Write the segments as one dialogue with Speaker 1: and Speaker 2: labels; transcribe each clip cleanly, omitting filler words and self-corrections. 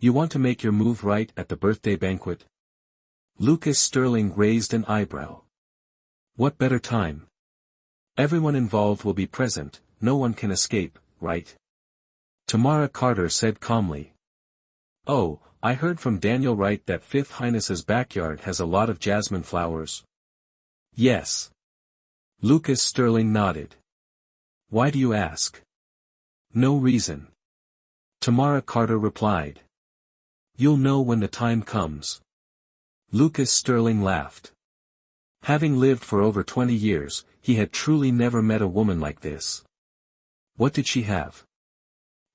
Speaker 1: You want to make your move right at the birthday banquet? Lucas Sterling raised an eyebrow. What better time? Everyone involved will be present, no one can escape, right? Tamara Carter said calmly. Oh, I heard from Daniel Wright that Fifth Highness's backyard has a lot of jasmine flowers. Yes. Lucas Sterling nodded. Why do you ask? No reason. Tamara Carter replied. You'll know when the time comes. Lucas Sterling laughed. Having lived for over 20 years, he had truly never met a woman like this. What did she have?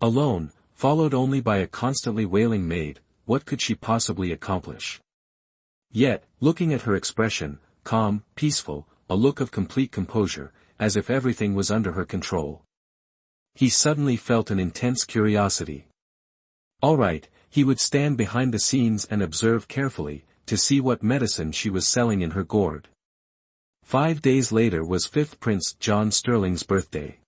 Speaker 1: Alone, followed only by a constantly wailing maid, what could she possibly accomplish? Yet, looking at her expression, calm, peaceful, a look of complete composure, as if everything was under her control. He suddenly felt an intense curiosity. All right, he would stand behind the scenes and observe carefully, to see what medicine she was selling in her gourd. 5 days later was 5th Prince John Sterling's birthday.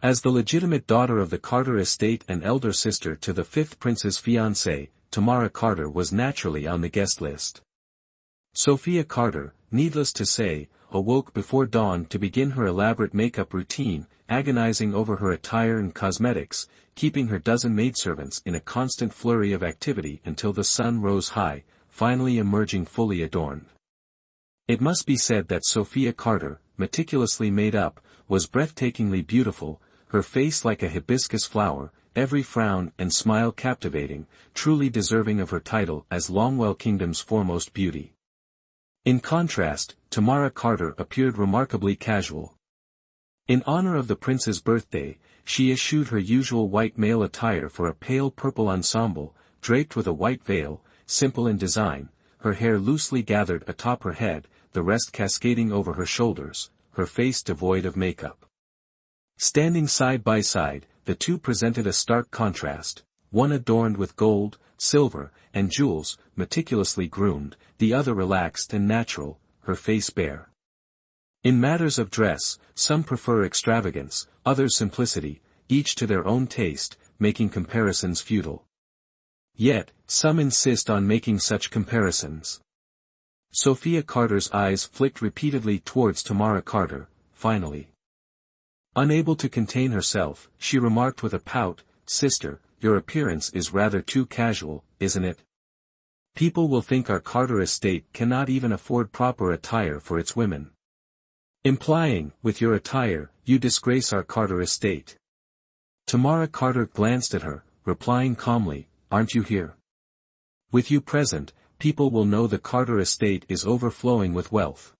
Speaker 1: As the legitimate daughter of the Carter estate and elder sister to the 5th Prince's fiancée, Tamara Carter was naturally on the guest list. Sophia Carter, needless to say, awoke before dawn to begin her elaborate makeup routine, agonizing over her attire and cosmetics, keeping her dozen maidservants in a constant flurry of activity until the sun rose high, finally emerging fully adorned. It must be said that Sophia Carter, meticulously made up, was breathtakingly beautiful, her face like a hibiscus flower, every frown and smile captivating, truly deserving of her title as Longwell Kingdom's foremost beauty. In contrast, Tamara Carter appeared remarkably casual. In honor of the prince's birthday, she eschewed her usual white male attire for a pale purple ensemble, draped with a white veil, simple in design, her hair loosely gathered atop her head, the rest cascading over her shoulders, her face devoid of makeup. Standing side by side, the two presented a stark contrast, one adorned with gold, silver, and jewels, meticulously groomed, the other relaxed and natural, her face bare. In matters of dress, some prefer extravagance, others simplicity, each to their own taste, making comparisons futile. Yet, some insist on making such comparisons. Sophia Carter's eyes flicked repeatedly towards Tamara Carter, finally. Unable to contain herself, she remarked with a pout, "Sister, your appearance is rather too casual, isn't it? People will think our Carter estate cannot even afford proper attire for its women. Implying, with your attire, you disgrace our Carter estate." Tamara Carter glanced at her, replying calmly, "Aren't you here? With you present, people will know the Carter estate is overflowing with wealth."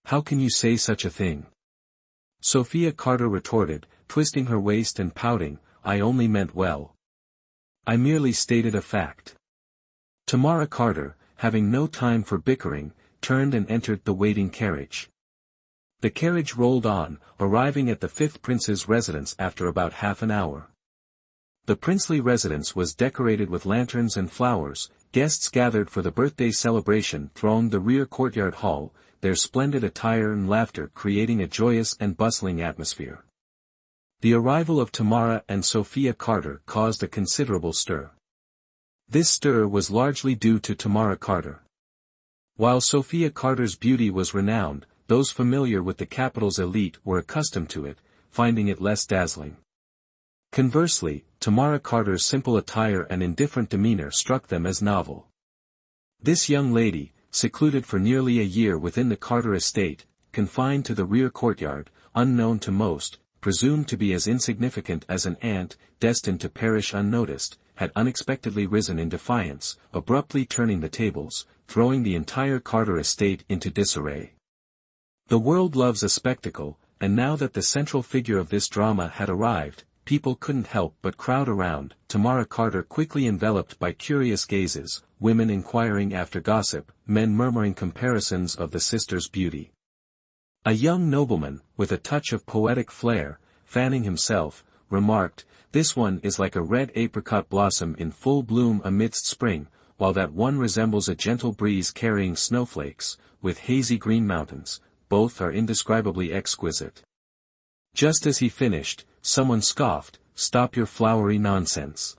Speaker 1: "How can you say such a thing?" Sophia Carter retorted, twisting her waist and pouting, "I only meant well. I merely stated a fact." Tamara Carter, having no time for bickering, turned and entered the waiting carriage. The carriage rolled on, arriving at the 5th Prince's residence after about half an hour. The princely residence was decorated with lanterns and flowers, guests gathered for the birthday celebration thronged the rear courtyard hall, their splendid attire and laughter creating a joyous and bustling atmosphere. The arrival of Tamara and Sophia Carter caused a considerable stir. This stir was largely due to Tamara Carter. While Sophia Carter's beauty was renowned, those familiar with the capital's elite were accustomed to it, finding it less dazzling. Conversely, Tamara Carter's simple attire and indifferent demeanor struck them as novel. This young lady, secluded for nearly a year within the Carter estate, confined to the rear courtyard, unknown to most, presumed to be as insignificant as an ant, destined to perish unnoticed, had unexpectedly risen in defiance, abruptly turning the tables, throwing the entire Carter estate into disarray. The world loves a spectacle, and now that the central figure of this drama had arrived, people couldn't help but crowd around, Tamara Carter quickly enveloped by curious gazes, women inquiring after gossip, men murmuring comparisons of the sister's beauty. A young nobleman, with a touch of poetic flair, fanning himself, remarked, "This one is like a red apricot blossom in full bloom amidst spring, while that one resembles a gentle breeze carrying snowflakes, with hazy green mountains, both are indescribably exquisite." Just as he finished, someone scoffed, "Stop your flowery nonsense.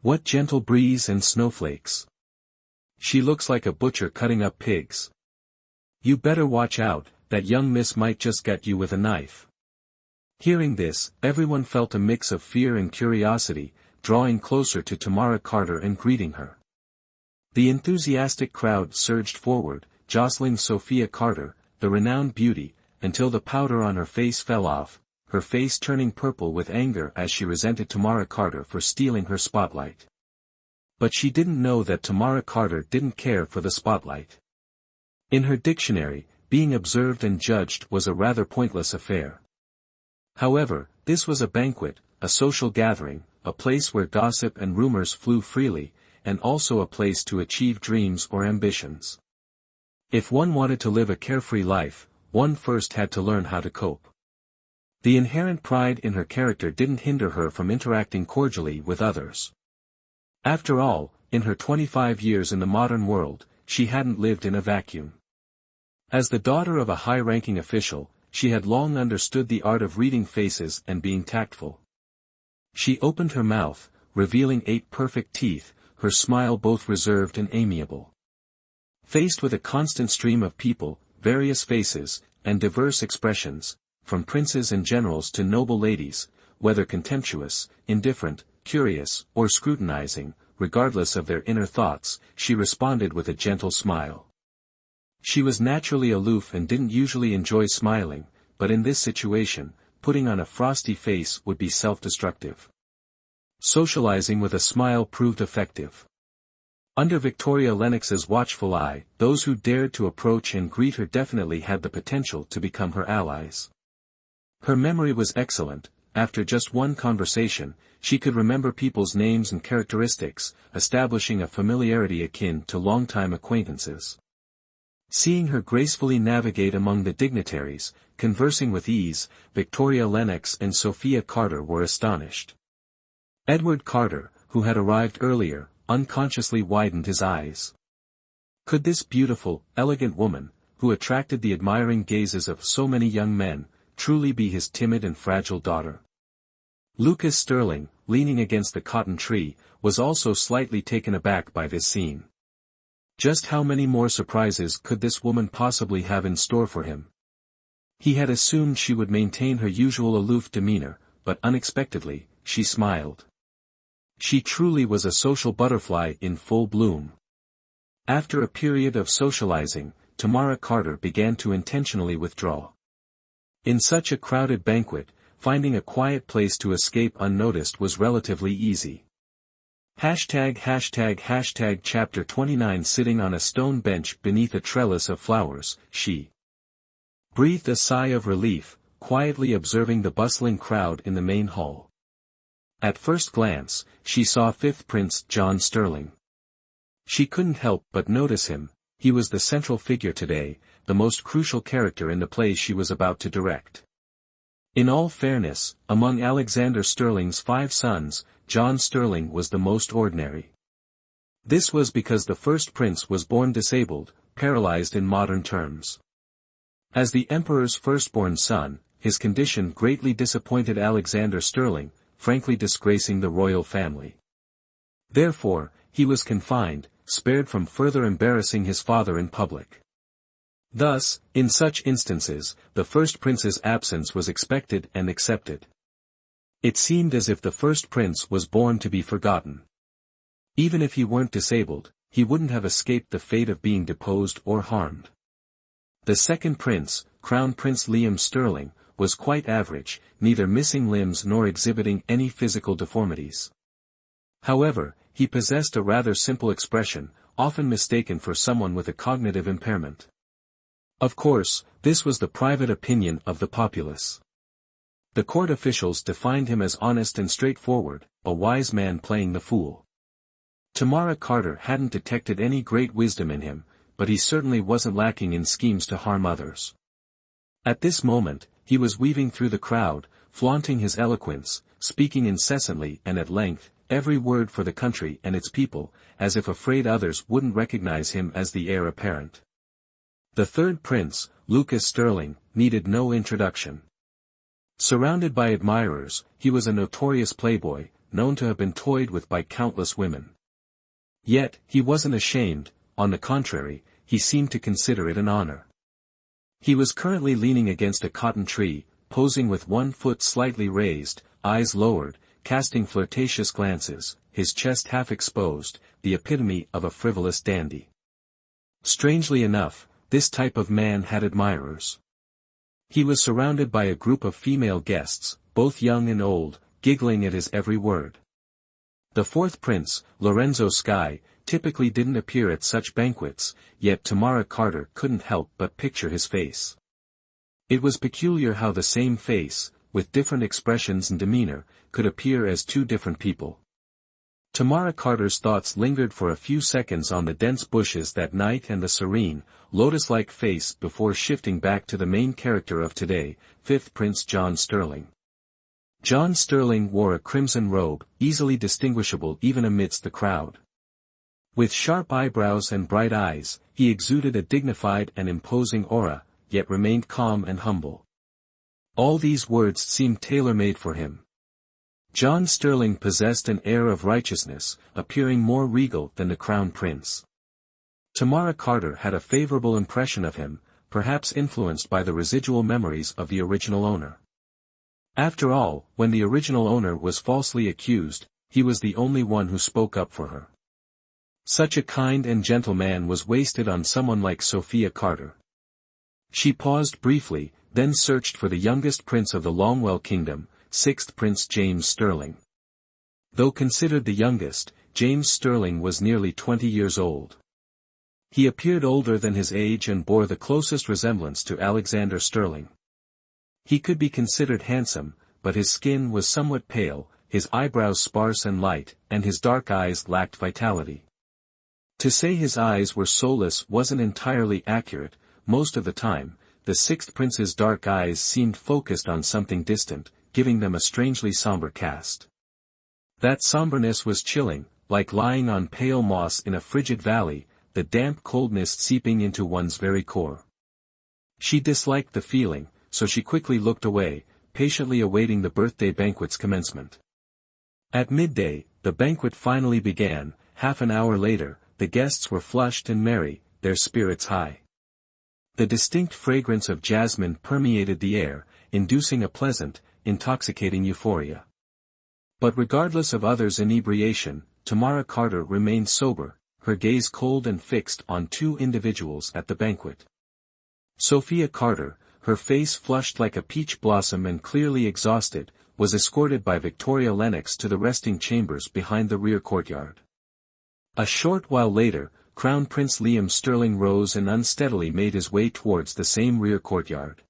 Speaker 1: What gentle breeze and snowflakes. She looks like a butcher cutting up pigs. You better watch out, that young miss might just get you with a knife. Hearing this, everyone felt a mix of fear and curiosity, drawing closer to Tamara Carter and greeting her. The enthusiastic crowd surged forward, jostling Sophia Carter, the renowned beauty, until the powder on her face fell off, her face turning purple with anger as she resented Tamara Carter for stealing her spotlight. But she didn't know that Tamara Carter didn't care for the spotlight. In her dictionary, being observed and judged was a rather pointless affair. However, this was a banquet, a social gathering, a place where gossip and rumors flew freely, and also a place to achieve dreams or ambitions. If one wanted to live a carefree life, one first had to learn how to cope. The inherent pride in her character didn't hinder her from interacting cordially with others. After all, in her 25 years in the modern world, she hadn't lived in a vacuum. As the daughter of a high-ranking official, she had long understood the art of reading faces and being tactful. She opened her mouth, revealing 8 perfect teeth, her smile both reserved and amiable. Faced with a constant stream of people, various faces, and diverse expressions, from princes and generals to noble ladies, whether contemptuous, indifferent, curious, or scrutinizing, regardless of their inner thoughts, she responded with a gentle smile. She was naturally aloof and didn't usually enjoy smiling, but in this situation, putting on a frosty face would be self-destructive. Socializing with a smile proved effective. Under Victoria Lennox's watchful eye, those who dared to approach and greet her definitely had the potential to become her allies. Her memory was excellent. After just one conversation, she could remember people's names and characteristics, establishing a familiarity akin to longtime acquaintances. Seeing her gracefully navigate among the dignitaries, conversing with ease, Victoria Lennox and Sophia Carter were astonished. Edward Carter, who had arrived earlier, unconsciously widened his eyes. Could this beautiful, elegant woman, who attracted the admiring gazes of so many young men, truly be his timid and fragile daughter? Lucas Sterling, leaning against the cotton tree, was also slightly taken aback by this scene. Just how many more surprises could this woman possibly have in store for him? He had assumed she would maintain her usual aloof demeanor, but unexpectedly, she smiled. She truly was a social butterfly in full bloom. After a period of socializing, Tamara Carter began to intentionally withdraw. In such a crowded banquet, finding a quiet place to escape unnoticed was relatively easy. Chapter 29. Sitting on a stone bench beneath a trellis of flowers, she breathed a sigh of relief, quietly observing the bustling crowd in the main hall. At first glance, she saw 5th Prince John Sterling. She couldn't help but notice him. He was the central figure today, the most crucial character in the play she was about to direct. In all fairness, among Alexander Sterling's 5 sons, John Sterling was the most ordinary. This was because the first prince was born disabled, paralyzed in modern terms. As the emperor's firstborn son, his condition greatly disappointed Alexander Sterling, frankly disgracing the royal family. Therefore, he was confined, spared from further embarrassing his father in public. Thus, in such instances, the first prince's absence was expected and accepted. It seemed as if the first prince was born to be forgotten. Even if he weren't disabled, he wouldn't have escaped the fate of being deposed or harmed. The second prince, Crown Prince Liam Sterling, was quite average, neither missing limbs nor exhibiting any physical deformities. However, he possessed a rather simple expression, often mistaken for someone with a cognitive impairment. Of course, this was the private opinion of the populace. The court officials defined him as honest and straightforward, a wise man playing the fool. Tamara Carter hadn't detected any great wisdom in him, but he certainly wasn't lacking in schemes to harm others. At this moment, he was weaving through the crowd, flaunting his eloquence, speaking incessantly and at length, every word for the country and its people, as if afraid others wouldn't recognize him as the heir apparent. The third prince, Lucas Sterling, needed no introduction. Surrounded by admirers, he was a notorious playboy, known to have been toyed with by countless women. Yet, he wasn't ashamed, on the contrary, he seemed to consider it an honor. He was currently leaning against a cotton tree, posing with one foot slightly raised, eyes lowered, casting flirtatious glances, his chest half exposed, the epitome of a frivolous dandy. Strangely enough, this type of man had admirers. He was surrounded by a group of female guests, both young and old, giggling at his every word. The fourth prince, Lorenzo Sky, typically didn't appear at such banquets, yet Tamara Carter couldn't help but picture his face. It was peculiar how the same face, with different expressions and demeanor, could appear as two different people. Tamara Carter's thoughts lingered for a few seconds on the dense bushes that night and the serene, lotus-like face before shifting back to the main character of today, fifth Prince John Sterling. John Sterling wore a crimson robe, easily distinguishable even amidst the crowd. With sharp eyebrows and bright eyes, he exuded a dignified and imposing aura, yet remained calm and humble. All these words seemed tailor-made for him. John Sterling possessed an air of righteousness, appearing more regal than the crown prince. Tamara Carter had a favorable impression of him, perhaps influenced by the residual memories of the original owner. After all, when the original owner was falsely accused, he was the only one who spoke up for her. Such a kind and gentle man was wasted on someone like Sophia Carter. She paused briefly, then searched for the youngest prince of the Longwell kingdom, sixth Prince James Sterling. Though considered the youngest, James Sterling was nearly 20 years old. He appeared older than his age and bore the closest resemblance to Alexander Sterling. He could be considered handsome, but his skin was somewhat pale, his eyebrows sparse and light, and his dark eyes lacked vitality. To say his eyes were soulless wasn't entirely accurate. Most of the time, the sixth prince's dark eyes seemed focused on something distant, giving them a strangely somber cast. That somberness was chilling, like lying on pale moss in a frigid valley, the damp coldness seeping into one's very core. She disliked the feeling, so she quickly looked away, patiently awaiting the birthday banquet's commencement. At midday, the banquet finally began. Half an hour later, the guests were flushed and merry, their spirits high. The distinct fragrance of jasmine permeated the air, inducing a pleasant, intoxicating euphoria. But regardless of others' inebriation, Tamara Carter remained sober, her gaze cold and fixed on two individuals at the banquet. Sophia Carter, her face flushed like a peach blossom and clearly exhausted, was escorted by Victoria Lennox to the resting chambers behind the rear courtyard. A short while later, Crown Prince Liam Sterling rose and unsteadily made his way towards the same rear courtyard.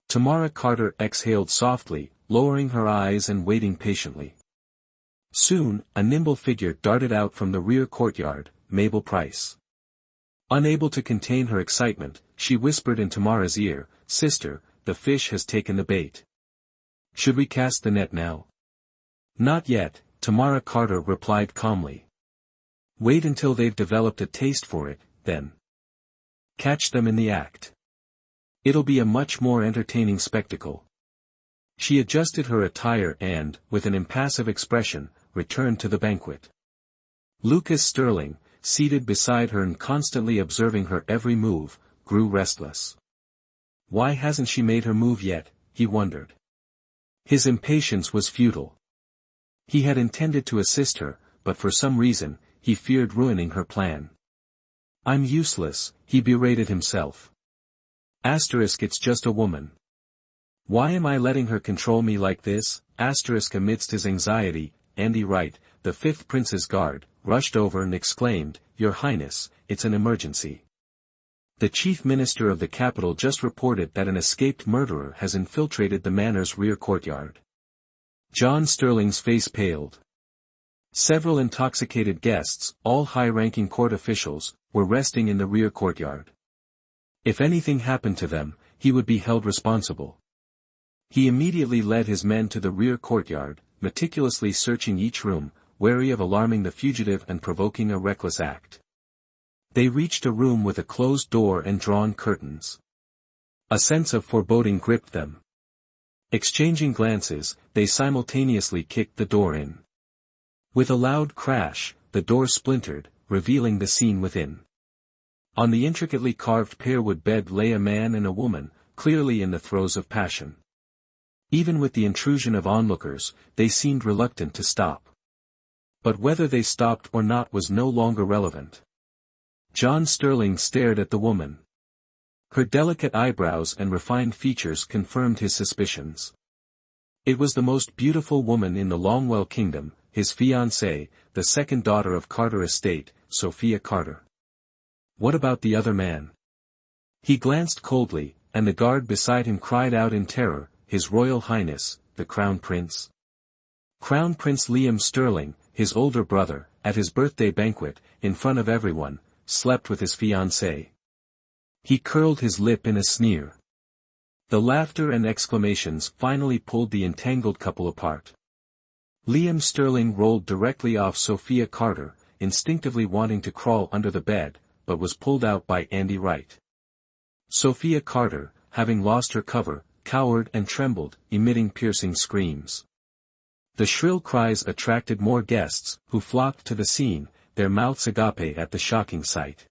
Speaker 1: Tamara Carter exhaled softly, lowering her eyes and waiting patiently. Soon, a nimble figure darted out from the rear courtyard, Mabel Price. Unable to contain her excitement, she whispered in Tamara's ear, "Sister, the fish has taken the bait. Should we cast the net now?" "Not yet," Tamara Carter replied calmly. "Wait until they've developed a taste for it, then. Catch them in the act. It'll be a much more entertaining spectacle." She adjusted her attire and, with an impassive expression, returned to the banquet. Lucas Sterling, seated beside her and constantly observing her every move, grew restless. Why hasn't she made her move yet, he wondered. His impatience was futile. He had intended to assist her, but for some reason, he feared ruining her plan. "I'm useless," he berated himself. It's just a woman. Why am I letting her control me like this? Amidst his anxiety, Andy Wright, the fifth prince's guard, rushed over and exclaimed, "Your Highness, it's an emergency. The chief minister of the capital just reported that an escaped murderer has infiltrated the manor's rear courtyard." John Sterling's face paled. Several intoxicated guests, all high-ranking court officials, were resting in the rear courtyard. If anything happened to them, he would be held responsible. He immediately led his men to the rear courtyard, meticulously searching each room, wary of alarming the fugitive and provoking a reckless act. They reached a room with a closed door and drawn curtains. A sense of foreboding gripped them. Exchanging glances, they simultaneously kicked the door in. With a loud crash, the door splintered, revealing the scene within. On the intricately carved pearwood bed lay a man and a woman, clearly in the throes of passion. Even with the intrusion of onlookers, they seemed reluctant to stop. But whether they stopped or not was no longer relevant. John Sterling stared at the woman. Her delicate eyebrows and refined features confirmed his suspicions. It was the most beautiful woman in the Longwell kingdom, his fiancée, the second daughter of Carter Estate, Sophia Carter. What about the other man? He glanced coldly, and the guard beside him cried out in terror, His Royal Highness, the Crown Prince. Crown Prince Liam Sterling, his older brother, at his birthday banquet, in front of everyone, slept with his fiancée. He curled his lip in a sneer. The laughter and exclamations finally pulled the entangled couple apart. Liam Sterling rolled directly off Sophia Carter, instinctively wanting to crawl under the bed, but was pulled out by Andy Wright. Sophia Carter, having lost her cover, cowered and trembled, emitting piercing screams. The shrill cries attracted more guests, who flocked to the scene, their mouths agape at the shocking sight.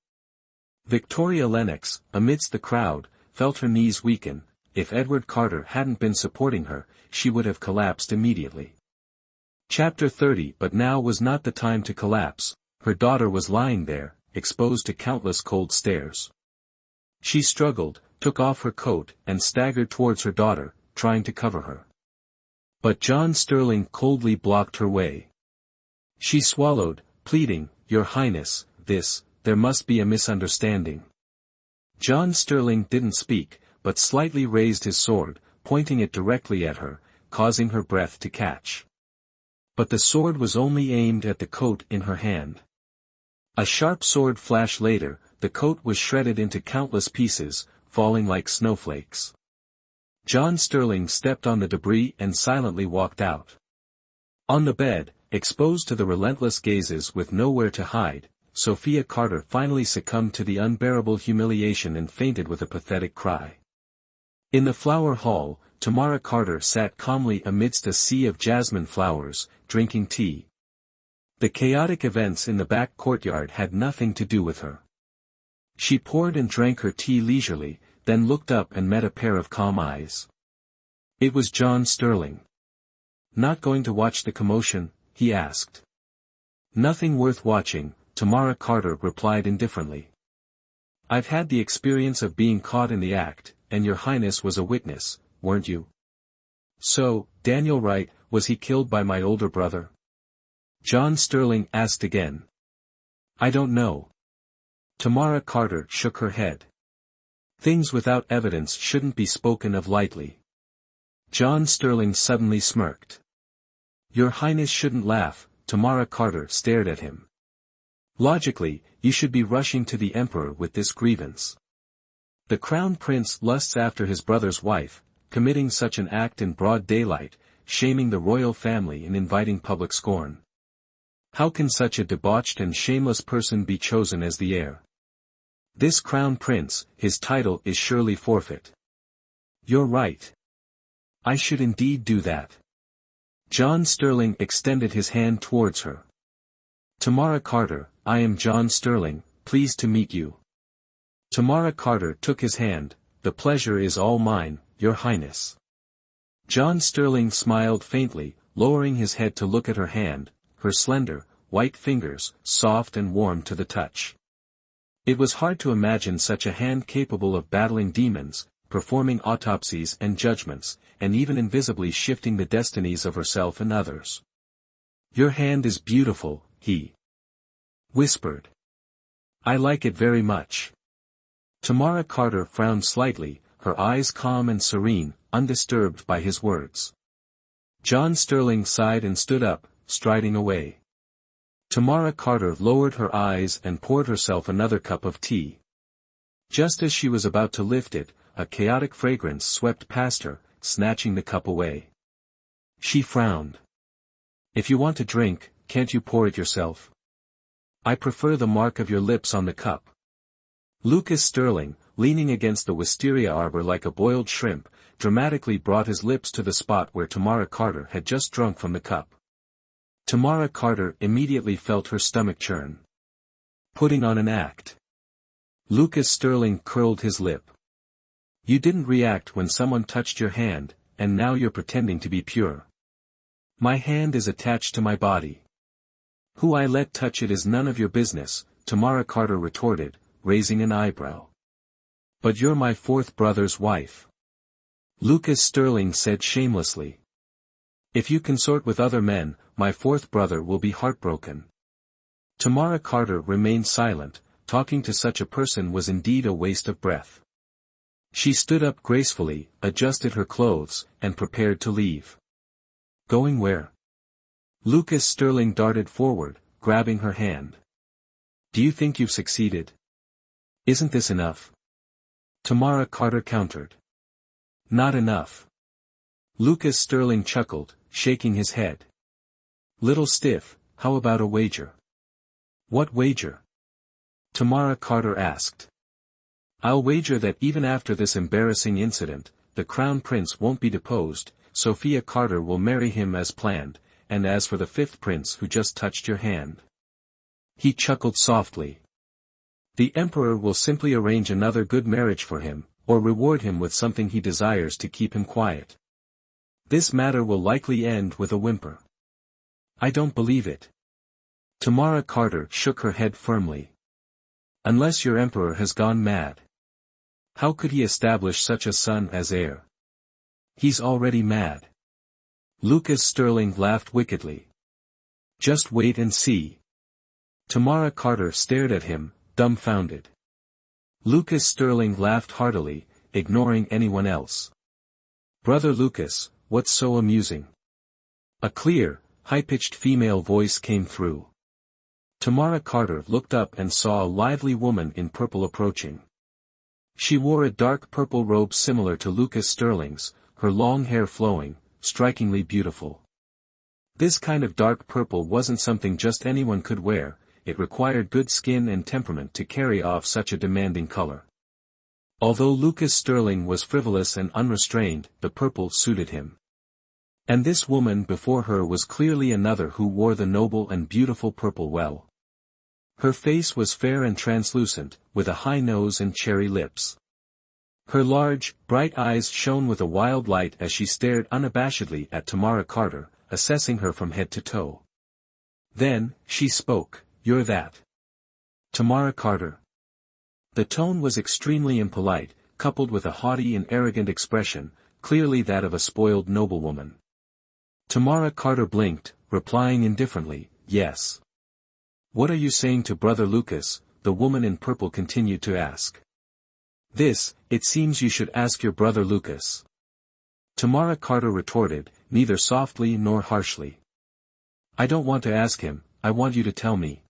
Speaker 1: Victoria Lennox, amidst the crowd, felt her knees weaken. If Edward Carter hadn't been supporting her, she would have collapsed immediately. Chapter 30. But now was not the time to collapse. Her daughter was lying there, exposed to countless cold stares. She struggled, took off her coat, and staggered towards her daughter, trying to cover her. But John Sterling coldly blocked her way. She swallowed, pleading, Your Highness, there must be a misunderstanding. John Sterling didn't speak, but slightly raised his sword, pointing it directly at her, causing her breath to catch. But the sword was only aimed at the coat in her hand. A sharp sword flash later, the coat was shredded into countless pieces, falling like snowflakes. John Sterling stepped on the debris and silently walked out. On the bed, exposed to the relentless gazes with nowhere to hide, Sophia Carter finally succumbed to the unbearable humiliation and fainted with a pathetic cry. In the flower hall, Tamara Carter sat calmly amidst a sea of jasmine flowers, drinking tea. The chaotic events in the back courtyard had nothing to do with her. She poured and drank her tea leisurely, then looked up and met a pair of calm eyes. It was John Sterling. Not going to watch the commotion? He asked. Nothing worth watching, Tamara Carter replied indifferently. I've had the experience of being caught in the act, and Your Highness was a witness, weren't you? So, Daniel Wright, was he killed by my older brother? John Sterling asked again. I don't know. Tamara Carter shook her head. Things without evidence shouldn't be spoken of lightly. John Sterling suddenly smirked. Your Highness shouldn't laugh, Tamara Carter stared at him. Logically, you should be rushing to the Emperor with this grievance. The Crown Prince lusts after his brother's wife, committing such an act in broad daylight, shaming the royal family and inviting public scorn. How can such a debauched and shameless person be chosen as the heir? This Crown Prince, his title is surely forfeit. You're right. I should indeed do that. John Sterling extended his hand towards her. Tamara Carter, I am John Sterling, pleased to meet you. Tamara Carter took his hand. The pleasure is all mine, Your Highness. John Sterling smiled faintly, lowering his head to look at her hand, her slender, white fingers, soft and warm to the touch. It was hard to imagine such a hand capable of battling demons, performing autopsies and judgments, and even invisibly shifting the destinies of herself and others. Your hand is beautiful, he whispered. I like it very much. Tamara Carter frowned slightly, her eyes calm and serene, undisturbed by his words. John Sterling sighed and stood up, striding away. Tamara Carter lowered her eyes and poured herself another cup of tea. Just as she was about to lift it, a chaotic fragrance swept past her, snatching the cup away. She frowned. If you want to drink, can't you pour it yourself? I prefer the mark of your lips on the cup. Lucas Sterling, leaning against the wisteria arbor like a boiled shrimp, dramatically brought his lips to the spot where Tamara Carter had just drunk from the cup. Tamara Carter immediately felt her stomach churn. Putting on an act. Lucas Sterling curled his lip. You didn't react when someone touched your hand, and now you're pretending to be pure. My hand is attached to my body. Who I let touch it is none of your business, Tamara Carter retorted, raising an eyebrow. But you're my fourth brother's wife. Lucas Sterling said shamelessly. If you consort with other men, my fourth brother will be heartbroken. Tamara Carter remained silent. Talking to such a person was indeed a waste of breath. She stood up gracefully, adjusted her clothes, and prepared to leave. Going where? Lucas Sterling darted forward, grabbing her hand. Do you think you've succeeded? Isn't this enough? Tamara Carter countered. Not enough. Lucas Sterling chuckled, shaking his head. Little stiff, how about a wager? What wager? Tamara Carter asked. I'll wager that even after this embarrassing incident, the Crown Prince won't be deposed, Sophia Carter will marry him as planned, and as for the fifth prince who just touched your hand. He chuckled softly. The Emperor will simply arrange another good marriage for him, or reward him with something he desires to keep him quiet. This matter will likely end with a whimper. I don't believe it. Tamara Carter shook her head firmly. Unless your emperor has gone mad. How could he establish such a son as heir? He's already mad. Lucas Sterling laughed wickedly. Just wait and see. Tamara Carter stared at him, dumbfounded. Lucas Sterling laughed heartily, ignoring anyone else. Brother Lucas, what's so amusing? A clear, high-pitched female voice came through. Tamara Carter looked up and saw a lively woman in purple approaching. She wore a dark purple robe similar to Lucas Sterling's, her long hair flowing, strikingly beautiful. This kind of dark purple wasn't something just anyone could wear, it required good skin and temperament to carry off such a demanding color. Although Lucas Sterling was frivolous and unrestrained, the purple suited him. And this woman before her was clearly another who wore the noble and beautiful purple well. Her face was fair and translucent, with a high nose and cherry lips. Her large, bright eyes shone with a wild light as she stared unabashedly at Tamara Carter, assessing her from head to toe. Then, she spoke, "You're that Tamara Carter." The tone was extremely impolite, coupled with a haughty and arrogant expression, clearly that of a spoiled noblewoman. Tamara Carter blinked, replying indifferently, "Yes." "What are you saying to Brother Lucas?" the woman in purple continued to ask. "This, it seems you should ask your brother Lucas." Tamara Carter retorted, neither softly nor harshly. "I don't want to ask him, I want you to tell me."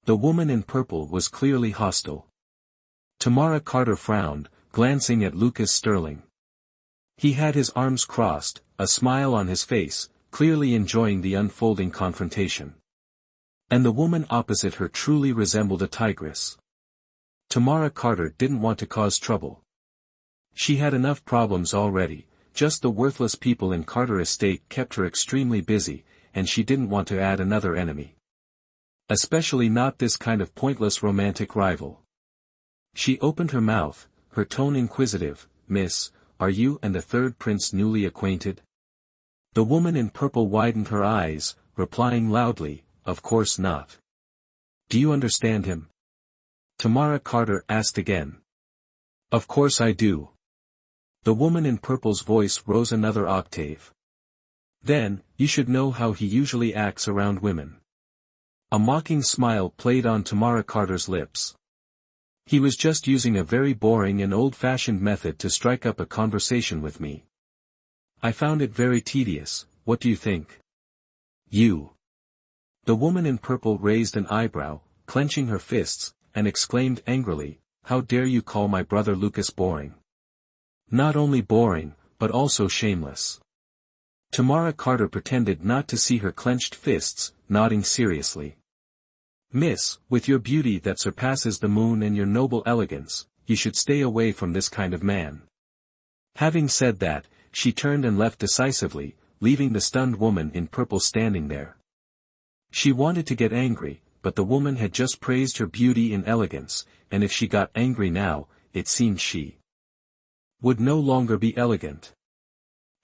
Speaker 1: The woman in purple was clearly hostile. Tamara Carter frowned, glancing at Lucas Sterling. He had his arms crossed, a smile on his face, clearly enjoying the unfolding confrontation. And the woman opposite her truly resembled a tigress. Tamara Carter didn't want to cause trouble. She had enough problems already, just the worthless people in Carter Estate kept her extremely busy, and she didn't want to add another enemy. Especially not this kind of pointless romantic rival. She opened her mouth, her tone inquisitive, "Miss, are you and the third prince newly acquainted?" The woman in purple widened her eyes, replying loudly, "Of course not." "Do you understand him?" Tamara Carter asked again. "Of course I do." The woman in purple's voice rose another octave. "Then, you should know how he usually acts around women." A mocking smile played on Tamara Carter's lips. "He was just using a very boring and old-fashioned method to strike up a conversation with me. I found it very tedious, what do you think?" "You." The woman in purple raised an eyebrow, clenching her fists, and exclaimed angrily, "How dare you call my brother Lucas boring? Not only boring, but also shameless." Tamara Carter pretended not to see her clenched fists, nodding seriously. "Miss, with your beauty that surpasses the moon and your noble elegance, you should stay away from this kind of man." Having said that, she turned and left decisively, leaving the stunned woman in purple standing there. She wanted to get angry, but the woman had just praised her beauty and elegance, and if she got angry now, it seemed she would no longer be elegant.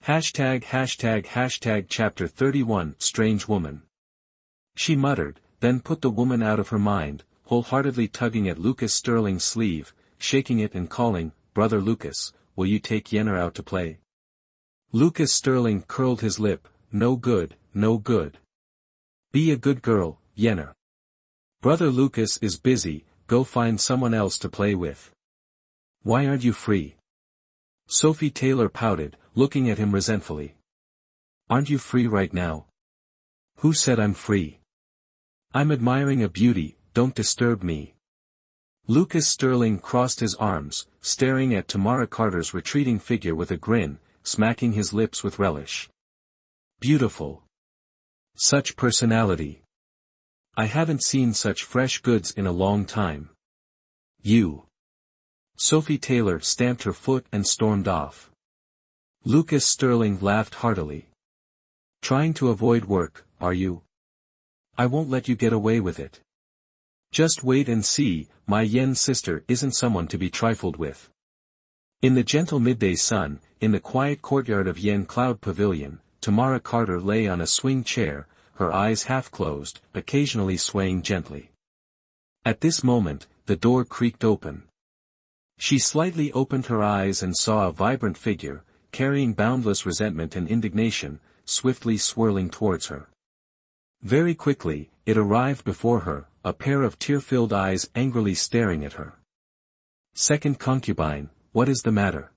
Speaker 1: Hashtag Chapter 31 Strange Woman. She muttered, then put the woman out of her mind, wholeheartedly tugging at Lucas Sterling's sleeve, shaking it and calling, "Brother Lucas, will you take Yenner out to play?" Lucas Sterling curled his lip, "No good, no good. Be a good girl, Yenner. Brother Lucas is busy, go find someone else to play with." "Why aren't you free?" Sophie Taylor pouted, looking at him resentfully. "Aren't you free right now?" "Who said I'm free? I'm admiring a beauty, don't disturb me." Lucas Sterling crossed his arms, staring at Tamara Carter's retreating figure with a grin, smacking his lips with relish. "Beautiful. Such personality. I haven't seen such fresh goods in a long time. You." Sophie Taylor stamped her foot and stormed off. Lucas Sterling laughed heartily. "Trying to avoid work, are you? I won't let you get away with it. Just wait and see, my Yen sister isn't someone to be trifled with." In the gentle midday sun, in the quiet courtyard of Yen Cloud Pavilion, Tamara Carter lay on a swing chair, her eyes half closed, occasionally swaying gently. At this moment, the door creaked open. She slightly opened her eyes and saw a vibrant figure, carrying boundless resentment and indignation, swiftly swirling towards her. Very quickly, it arrived before her, a pair of tear-filled eyes angrily staring at her. "Second concubine, what is the matter?"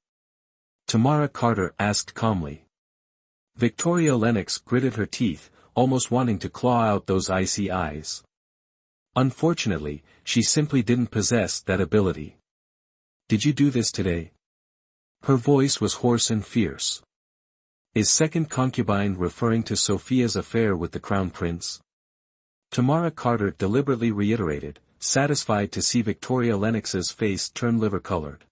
Speaker 1: Tamara Carter asked calmly. Victoria Lennox gritted her teeth, almost wanting to claw out those icy eyes. Unfortunately, she simply didn't possess that ability. "Did you do this today?" Her voice was hoarse and fierce. Is second concubine referring to Sophia's affair with the Crown Prince? Tamara Carter deliberately reiterated, satisfied to see Victoria Lennox's face turn liver-colored.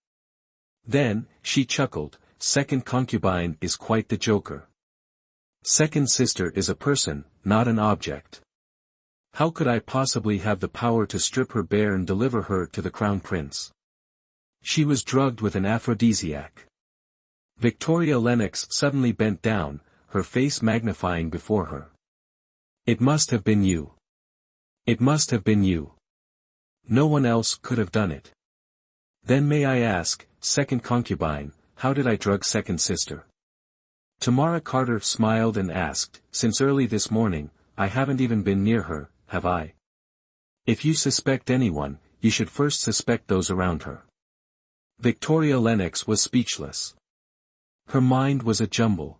Speaker 1: Then, she chuckled, "Second concubine is quite the joker. Second sister is a person, not an object. How could I possibly have the power to strip her bare and deliver her to the Crown Prince? She was drugged with an aphrodisiac." Victoria Lennox suddenly bent down, her face magnifying before her. "It must have been you. It must have been you. No one else could have done it. Then may I ask, second concubine, how did I drug second sister?" Tamara Carter smiled and asked, "Since early this morning, I haven't even been near her, have I? If you suspect anyone, you should first suspect those around her." Victoria Lennox was speechless. Her mind was a jumble.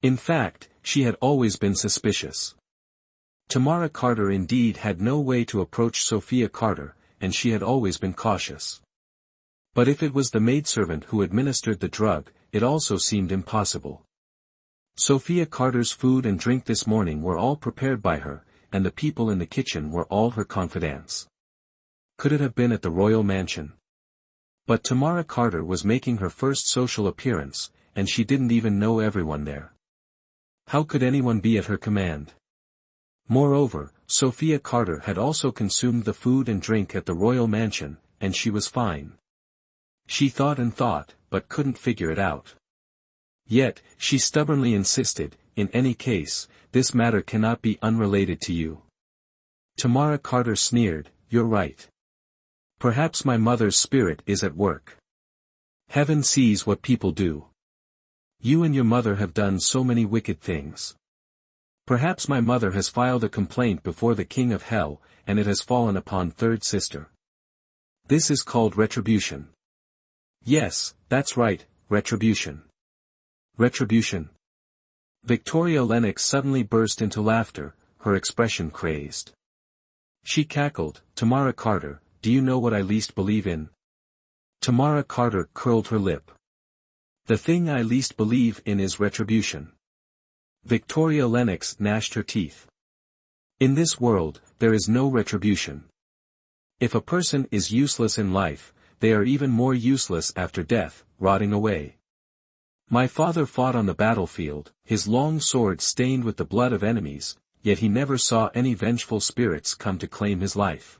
Speaker 1: In fact, she had always been suspicious. Tamara Carter indeed had no way to approach Sophia Carter, and she had always been cautious. But if it was the maidservant who administered the drug, it also seemed impossible. Sophia Carter's food and drink this morning were all prepared by her, and the people in the kitchen were all her confidants. Could it have been at the royal mansion? But Tamara Carter was making her first social appearance, and she didn't even know everyone there. How could anyone be at her command? Moreover, Sophia Carter had also consumed the food and drink at the royal mansion, and she was fine. She thought and thought, but couldn't figure it out. Yet, she stubbornly insisted, "In any case, this matter cannot be unrelated to you." Tamara Carter sneered, "You're right. Perhaps my mother's spirit is at work. Heaven sees what people do. You and your mother have done so many wicked things. Perhaps my mother has filed a complaint before the King of Hell, and it has fallen upon third sister. This is called retribution. Yes, that's right, retribution. Retribution." Victoria Lennox suddenly burst into laughter, her expression crazed. She cackled, "Tamara Carter, do you know what I least believe in?" Tamara Carter curled her lip. "The thing I least believe in is retribution." Victoria Lennox gnashed her teeth. "In this world, there is no retribution. If a person is useless in life, they are even more useless after death, rotting away. My father fought on the battlefield, his long sword stained with the blood of enemies, yet he never saw any vengeful spirits come to claim his life.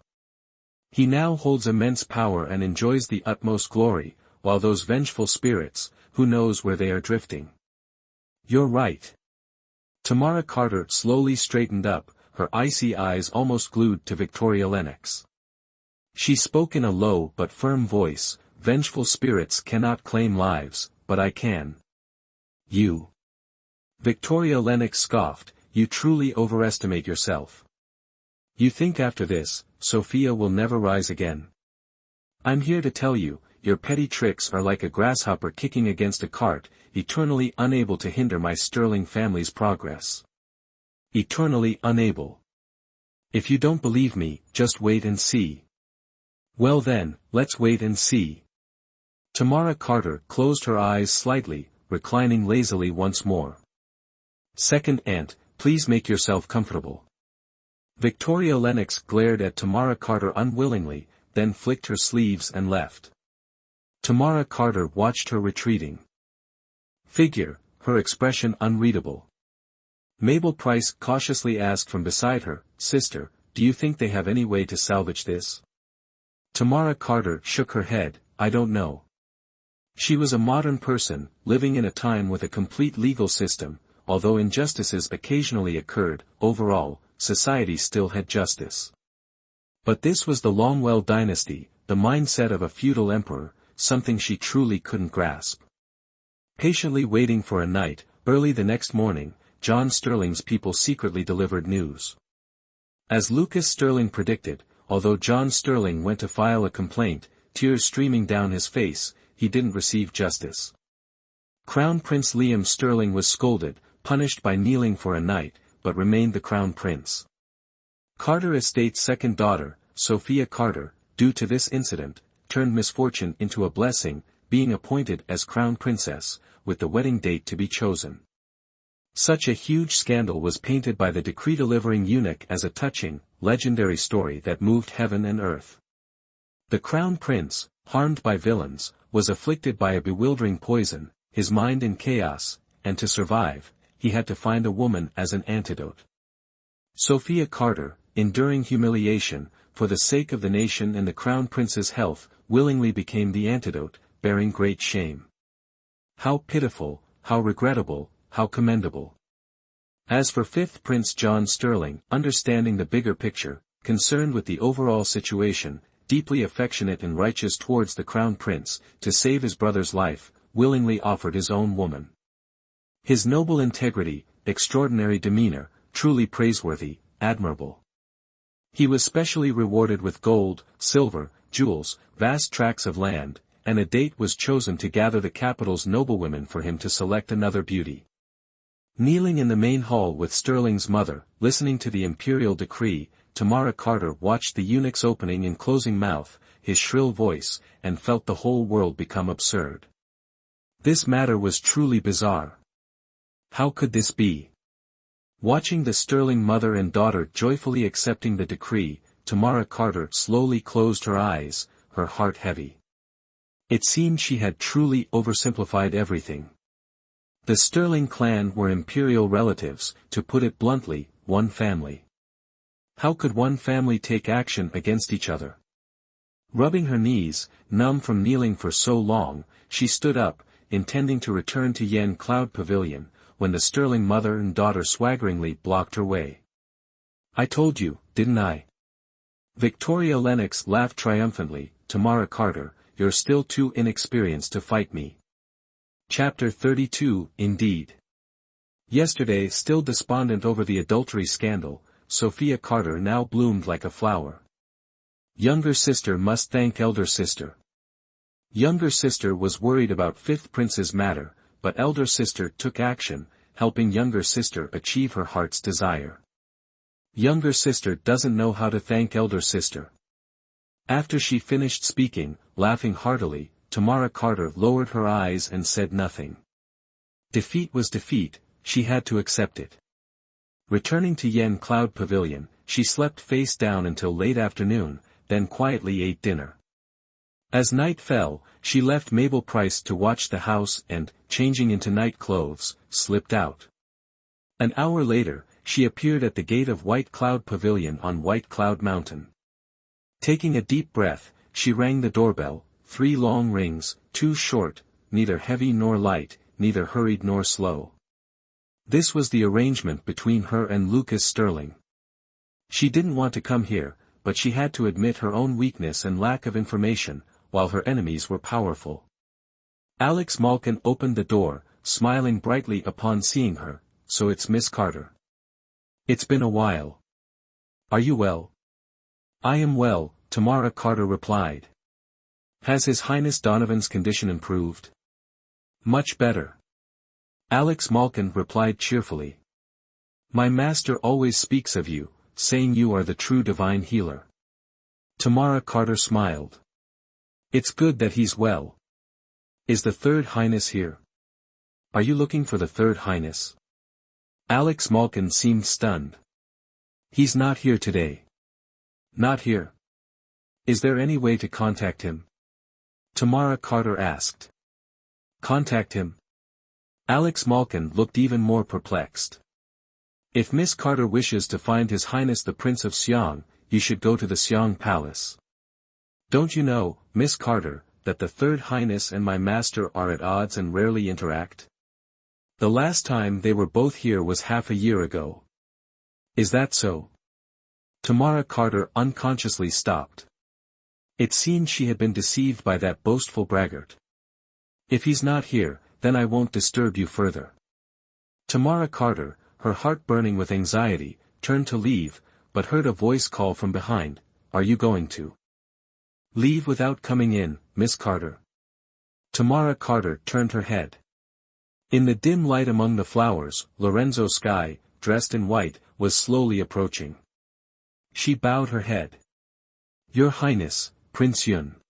Speaker 1: He now holds immense power and enjoys the utmost glory, while those vengeful spirits, who knows where they are drifting. You're right. Tamara Carter slowly straightened up, her icy eyes almost glued to Victoria Lennox. She spoke in a low but firm voice, "Vengeful spirits cannot claim lives, but I can." "You?" Victoria Lennox scoffed, "You truly overestimate yourself. You think after this, Sophia will never rise again. I'm here to tell you, your petty tricks are like a grasshopper kicking against a cart, eternally unable to hinder my sterling family's progress. Eternally unable. If you don't believe me, just wait and see." "Well then, let's wait and see." Tamara Carter closed her eyes slightly, reclining lazily once more. "Second aunt, please make yourself comfortable." Victoria Lennox glared at Tamara Carter unwillingly, then flicked her sleeves and left. Tamara Carter watched her retreating figure, her expression unreadable. Mabel Price cautiously asked from beside her, "Sister, do you think they have any way to salvage this?" Tamara Carter shook her head, "I don't know." She was a modern person, living in a time with a complete legal system. Although injustices occasionally occurred, overall, society still had justice. But this was the Longwell dynasty, the mindset of a feudal emperor, something she truly couldn't grasp. Patiently waiting for a night, early the next morning, John Sterling's people secretly delivered news. As Lucas Sterling predicted, although John Sterling went to file a complaint, tears streaming down his face, he didn't receive justice. Crown Prince Liam Sterling was scolded, punished by kneeling for a night, but remained the Crown Prince. Carter Estate's second daughter, Sophia Carter, due to this incident, turned misfortune into a blessing, being appointed as Crown Princess, with the wedding date to be chosen. Such a huge scandal was painted by the decree-delivering eunuch as a touching, legendary story that moved heaven and earth. The Crown Prince, harmed by villains, was afflicted by a bewildering poison, his mind in chaos, and to survive, he had to find a woman as an antidote. Sophia Carter, enduring humiliation, for the sake of the nation and the Crown Prince's health, willingly became the antidote, bearing great shame. How pitiful, how regrettable, how commendable. As for fifth Prince John Sterling, understanding the bigger picture, concerned with the overall situation, deeply affectionate and righteous towards the Crown Prince, to save his brother's life, willingly offered his own woman. His noble integrity, extraordinary demeanor, truly praiseworthy, admirable. He was specially rewarded with gold, silver, jewels, vast tracts of land, and a date was chosen to gather the capital's noblewomen for him to select another beauty. Kneeling in the main hall with Sterling's mother, listening to the imperial decree, Tamara Carter watched the eunuch's opening and closing mouth, his shrill voice, and felt the whole world become absurd. This matter was truly bizarre. How could this be? Watching the Sterling mother and daughter joyfully accepting the decree, Tamara Carter slowly closed her eyes, her heart heavy. It seemed she had truly oversimplified everything. The Sterling clan were imperial relatives, to put it bluntly, one family. How could one family take action against each other? Rubbing her knees, numb from kneeling for so long, she stood up, intending to return to Yen Cloud Pavilion, when the Sterling mother and daughter swaggeringly blocked her way. "I told you, didn't I?" Victoria Lennox laughed triumphantly, "Tamara Carter, you're still too inexperienced to fight me." Chapter 32, Indeed. Yesterday still despondent over the adultery scandal, Sophia Carter now bloomed like a flower. Younger sister must thank elder sister. Younger sister was worried about fifth prince's matter, but elder sister took action, helping younger sister achieve her heart's desire. Younger sister doesn't know how to thank elder sister. After she finished speaking, laughing heartily, Tamara Carter lowered her eyes and said nothing. Defeat was defeat, she had to accept it. Returning to Yen Cloud Pavilion, she slept face down until late afternoon, then quietly ate dinner. As night fell, she left Mabel Price to watch the house and, changing into night clothes, slipped out. An hour later, she appeared at the gate of White Cloud Pavilion on White Cloud Mountain. Taking a deep breath, she rang the doorbell, 3 long rings, 2 short, neither heavy nor light, neither hurried nor slow. This was the arrangement between her and Lucas Sterling. She didn't want to come here, but she had to admit her own weakness and lack of information, while her enemies were powerful. Alex Malkin opened the door, smiling brightly upon seeing her. "So it's Miss Carter. It's been a while. Are you well?" "I am well," Tamara Carter replied. "Has His Highness Donovan's condition improved?" "Much better." Alex Malkin replied cheerfully. "My master always speaks of you, saying you are the true divine healer." Tamara Carter smiled. "It's good that he's well. Is the Third Highness here?" "Are you looking for the Third Highness?" Alex Malkin seemed stunned. "He's not here today." "Not here? Is there any way to contact him?" Tamara Carter asked. "Contact him?" Alex Malkin looked even more perplexed. "If Miss Carter wishes to find His Highness the Prince of Siang, you should go to the Siang Palace. Don't you know, Miss Carter, that the Third Highness and my master are at odds and rarely interact? The last time they were both here was half a year ago." "Is that so?" Tamara Carter unconsciously stopped. It seemed she had been deceived by that boastful braggart. "If he's not here, then I won't disturb you further." Tamara Carter, her heart burning with anxiety, turned to leave, but heard a voice call from behind, "Are you going to leave without coming in, Miss Carter?" Tamara Carter turned her head. In the dim light among the flowers, Lorenzo Sky, dressed in white, was slowly approaching. She bowed her head. "Your Highness, Prince Yun.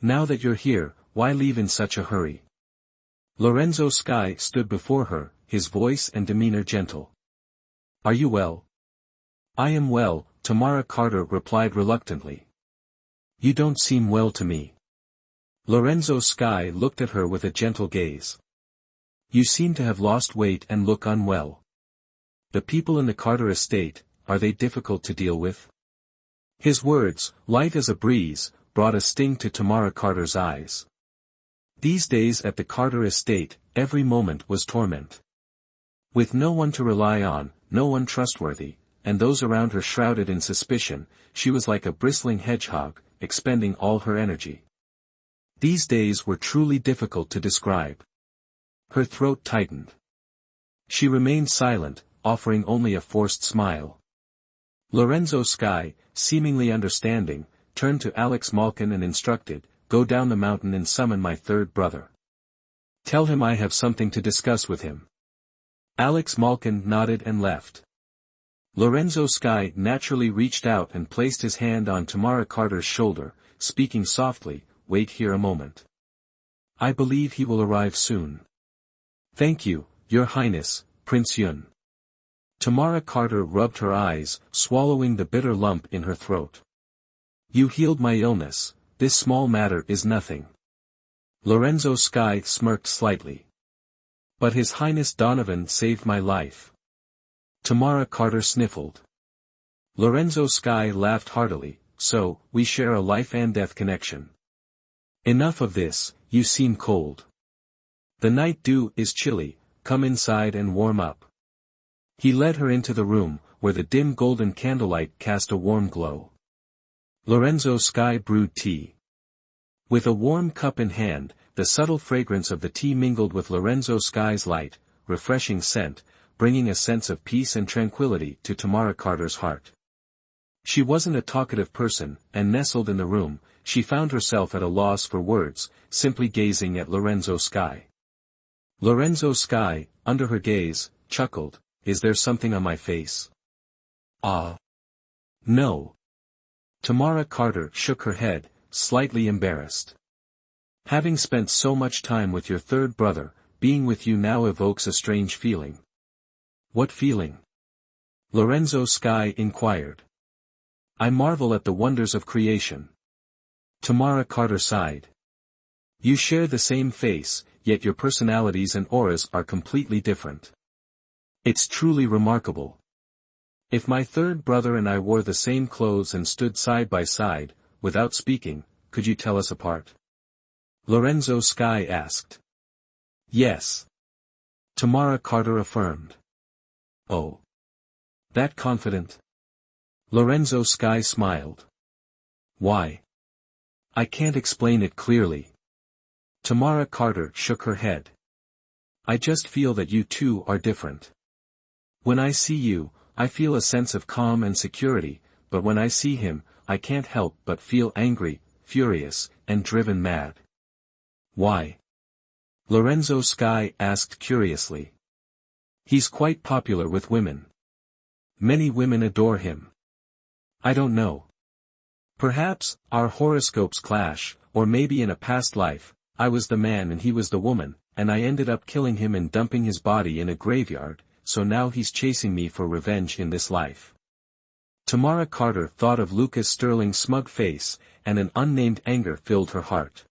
Speaker 1: Now that you're here, why leave in such a hurry?" Lorenzo Sky stood before her, his voice and demeanor gentle. "Are you well?" "I am well," Tamara Carter replied reluctantly. "You don't seem well to me." Lorenzo Sky looked at her with a gentle gaze. "You seem to have lost weight and look unwell. The people in the Carter estate, are they difficult to deal with?" His words, light as a breeze, brought a sting to Tamara Carter's eyes. These days at the Carter estate, every moment was torment. With no one to rely on, no one trustworthy, and those around her shrouded in suspicion, she was like a bristling hedgehog, expending all her energy. These days were truly difficult to describe. Her throat tightened. She remained silent, offering only a forced smile. Lorenzo Sky, seemingly understanding, turned to Alex Malkin and instructed, "Go down the mountain and summon my third brother. Tell him I have something to discuss with him." Alex Malkin nodded and left. Lorenzo Sky naturally reached out and placed his hand on Tamara Carter's shoulder, speaking softly, "Wait here a moment. I believe he will arrive soon." "Thank you, Your Highness, Prince Yun." Tamara Carter rubbed her eyes, swallowing the bitter lump in her throat. "You healed my illness, this small matter is nothing." Lorenzo Sky smirked slightly. "But His Highness Donovan saved my life." Tamara Carter sniffled. Lorenzo Sky laughed heartily, "So, we share a life and death connection. Enough of this, you seem cold. The night dew is chilly, come inside and warm up." He led her into the room, where the dim golden candlelight cast a warm glow. Lorenzo Sky brewed tea. With a warm cup in hand, the subtle fragrance of the tea mingled with Lorenzo Sky's light, refreshing scent, bringing a sense of peace and tranquility to Tamara Carter's heart. She wasn't a talkative person, and nestled in the room, she found herself at a loss for words, simply gazing at Lorenzo Sky. Lorenzo Sky, under her gaze, chuckled, "Is there something on my face?" "Ah. No." Tamara Carter shook her head, slightly embarrassed. "Having spent so much time with your third brother, being with you now evokes a strange feeling." "What feeling?" Lorenzo Sky inquired. "I marvel at the wonders of creation." Tamara Carter sighed. "You share the same face, yet your personalities and auras are completely different. It's truly remarkable." If my third brother and I wore the same clothes and stood side by side, without speaking, could you tell us apart? Lorenzo Sky asked. Yes. Tamara Carter affirmed. Oh. That confident? Lorenzo Sky smiled. Why? I can't explain it clearly. Tamara Carter shook her head. I just feel that you two are different. When I see you, I feel a sense of calm and security, but when I see him, I can't help but feel angry, furious, and driven mad. Why? Lorenzo Sky asked curiously. He's quite popular with women. Many women adore him. I don't know. Perhaps, our horoscopes clash, or maybe in a past life, I was the man and he was the woman, and I ended up killing him and dumping his body in a graveyard, so now he's chasing me for revenge in this life. Tamara Carter thought of Lucas Sterling's smug face, and an unnamed anger filled her heart.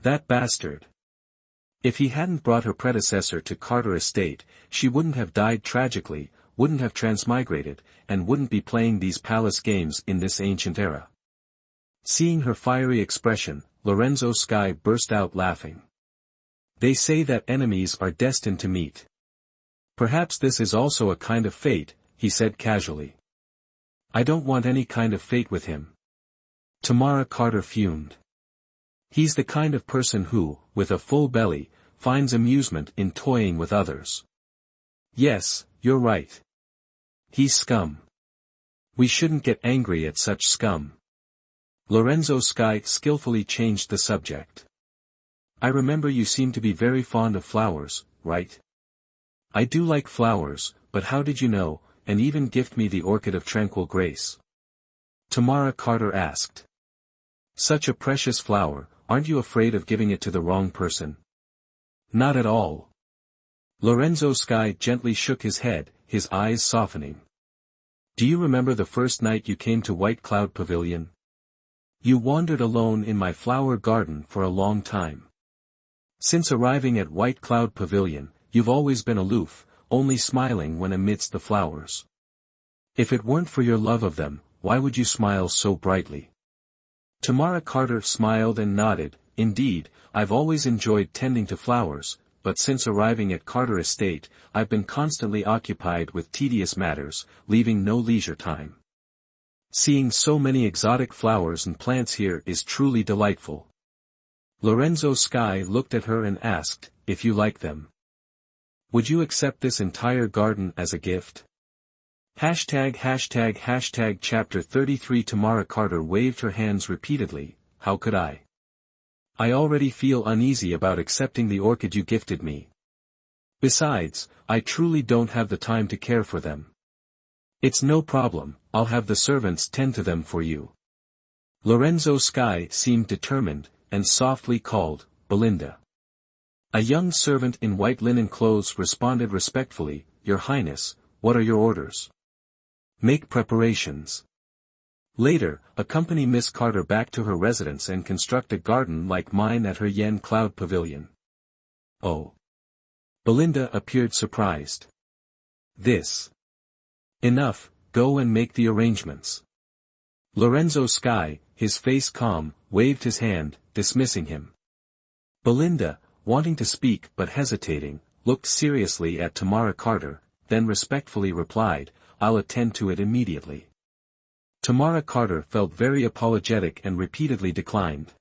Speaker 1: That bastard. If he hadn't brought her predecessor to Carter Estate, she wouldn't have died tragically, wouldn't have transmigrated, and wouldn't be playing these palace games in this ancient era. Seeing her fiery expression, Lorenzo Sky burst out laughing. They say that enemies are destined to meet. Perhaps this is also a kind of fate, he said casually. I don't want any kind of fate with him. Tamara Carter fumed. He's the kind of person who, with a full belly, finds amusement in toying with others. Yes, you're right. He's scum. We shouldn't get angry at such scum. Lorenzo Sky skillfully changed the subject. I remember you seem to be very fond of flowers, right? I do like flowers, but how did you know, and even gift me the orchid of tranquil grace? Tamara Carter asked. Such a precious flower, aren't you afraid of giving it to the wrong person? Not at all. Lorenzo Sky gently shook his head, his eyes softening. Do you remember the first night you came to White Cloud Pavilion? You wandered alone in my flower garden for a long time. Since arriving at White Cloud Pavilion, you've always been aloof, only smiling when amidst the flowers. If it weren't for your love of them, why would you smile so brightly? Tamara Carter smiled and nodded. Indeed, I've always enjoyed tending to flowers, but since arriving at Carter Estate, I've been constantly occupied with tedious matters, leaving no leisure time. Seeing so many exotic flowers and plants here is truly delightful. Lorenzo Sky looked at her and asked, if you like them. Would you accept this entire garden as a gift? Chapter 33. Tamara Carter waved her hands repeatedly. How could I? I already feel uneasy about accepting the orchid you gifted me. Besides, I truly don't have the time to care for them. It's no problem, I'll have the servants tend to them for you. Lorenzo Sky seemed determined, and softly called, Belinda. A young servant in white linen clothes responded respectfully, Your Highness, what are your orders? Make preparations. Later, accompany Miss Carter back to her residence and construct a garden like mine at her Yen Cloud Pavilion. Oh. Belinda appeared surprised. This. Enough, go and make the arrangements. Lorenzo Sky, his face calm, waved his hand, dismissing him. Belinda, wanting to speak but hesitating, looked seriously at Tamara Carter, then respectfully replied, I'll attend to it immediately. Tamara Carter felt very apologetic and repeatedly declined.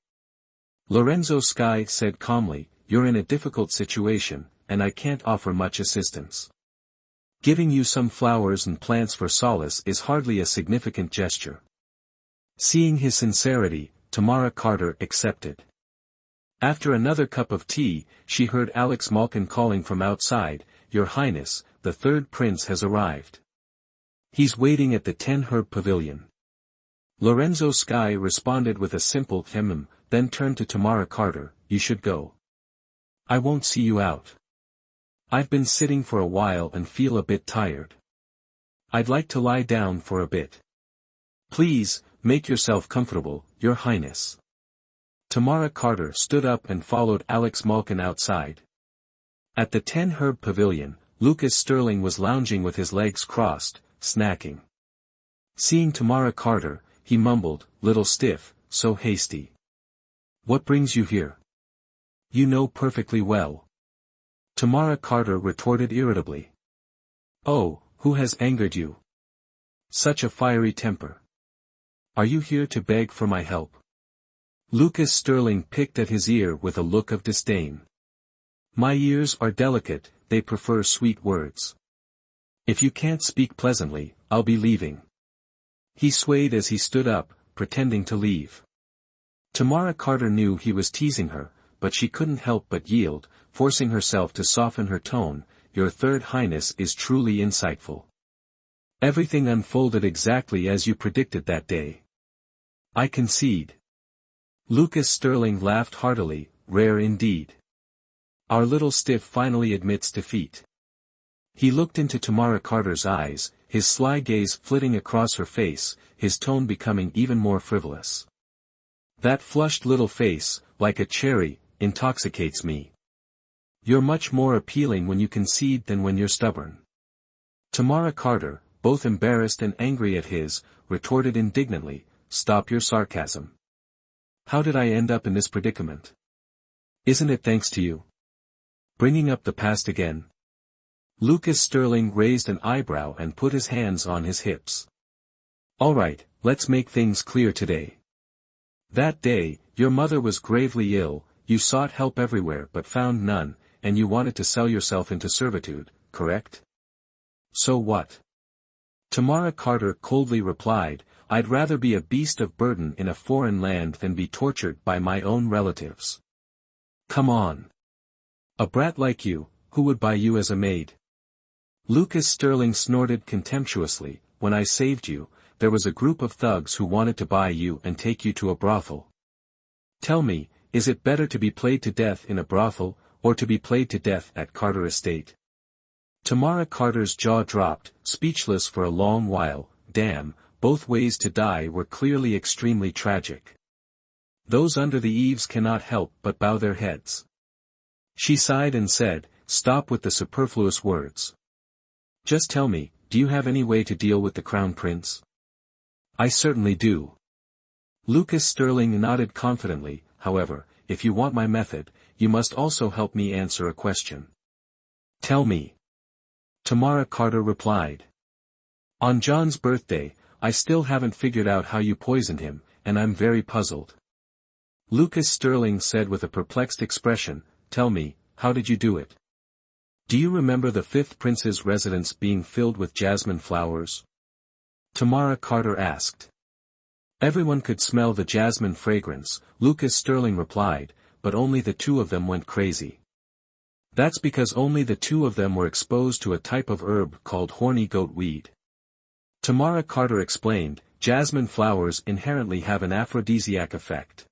Speaker 1: Lorenzo Sky said calmly, You're in a difficult situation, and I can't offer much assistance. Giving you some flowers and plants for solace is hardly a significant gesture. Seeing his sincerity, Tamara Carter accepted. After another cup of tea, she heard Alex Malkin calling from outside, Your Highness, the third prince has arrived. He's waiting at the 10-herb pavilion. Lorenzo Sky responded with a simple then turned to Tamara Carter, You should go. I won't see you out. I've been sitting for a while and feel a bit tired. I'd like to lie down for a bit. Please, make yourself comfortable, Your Highness. Tamara Carter stood up and followed Alex Malkin outside. At the 10-herb pavilion, Lucas Sterling was lounging with his legs crossed, snacking. Seeing Tamara Carter, he mumbled, "Little stiff, so hasty. What brings you here? You know perfectly well." Tamara Carter retorted irritably. "Oh, who has angered you? Such a fiery temper. Are you here to beg for my help?" Lucas Sterling picked at his ear with a look of disdain. "My ears are delicate, they prefer sweet words. If you can't speak pleasantly, I'll be leaving." He swayed as he stood up, pretending to leave. Tamara Carter knew he was teasing her, but she couldn't help but yield, forcing herself to soften her tone. "Your Third Highness is truly insightful. Everything unfolded exactly as you predicted that day. I concede." Lucas Sterling laughed heartily. "Rare indeed. Our little stiff finally admits defeat." He looked into Tamara Carter's eyes, his sly gaze flitting across her face, his tone becoming even more frivolous. "That flushed little face, like a cherry, intoxicates me. You're much more appealing when you concede than when you're stubborn." Tamara Carter, both embarrassed and angry at his, retorted indignantly, "Stop your sarcasm. How did I end up in this predicament? Isn't it thanks to you? Bringing up the past again?" Lucas Sterling raised an eyebrow and put his hands on his hips. "All right, let's make things clear today. That day, your mother was gravely ill, you sought help everywhere but found none, and you wanted to sell yourself into servitude, correct? So what?" Tamara Carter coldly replied, "I'd rather be a beast of burden in a foreign land than be tortured by my own relatives. Come on. A brat like you, who would buy you as a maid?" Lucas Sterling snorted contemptuously, "When I saved you, there was a group of thugs who wanted to buy you and take you to a brothel. Tell me, is it better to be played to death in a brothel, or to be played to death at Carter Estate?" Tamara Carter's jaw dropped, speechless for a long while. Damn, both ways to die were clearly extremely tragic. Those under the eaves cannot help but bow their heads. She sighed and said, "Stop with the superfluous words. Just tell me, do you have any way to deal with the Crown Prince?" "I certainly do." Lucas Sterling nodded confidently. "However, if you want my method, you must also help me answer a question." "Tell me." Tamara Carter replied. "On John's birthday, I still haven't figured out how you poisoned him, and I'm very puzzled." Lucas Sterling said with a perplexed expression, "Tell me, how did you do it? Do you remember the fifth prince's residence being filled with jasmine flowers?" Tamara Carter asked. "Everyone could smell the jasmine fragrance," Lucas Sterling replied, "but only the two of them went crazy. That's because only the two of them were exposed to a type of herb called horny goat weed." Tamara Carter explained, "Jasmine flowers inherently have an aphrodisiac effect.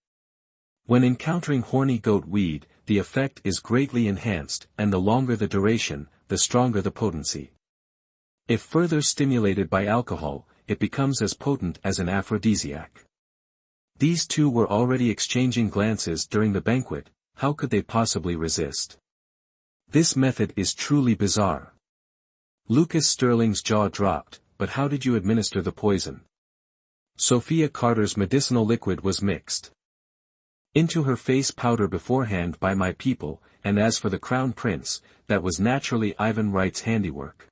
Speaker 1: When encountering horny goat weed, the effect is greatly enhanced, and the longer the duration, the stronger the potency. If further stimulated by alcohol, it becomes as potent as an aphrodisiac." These two were already exchanging glances during the banquet. How could they possibly resist? This method is truly bizarre. Lucas Sterling's jaw dropped. "But how did you administer the poison?" Sophia Carter's medicinal liquid was mixed into her face powder beforehand by my people, and as for the Crown Prince, that was naturally Ivan Wright's handiwork."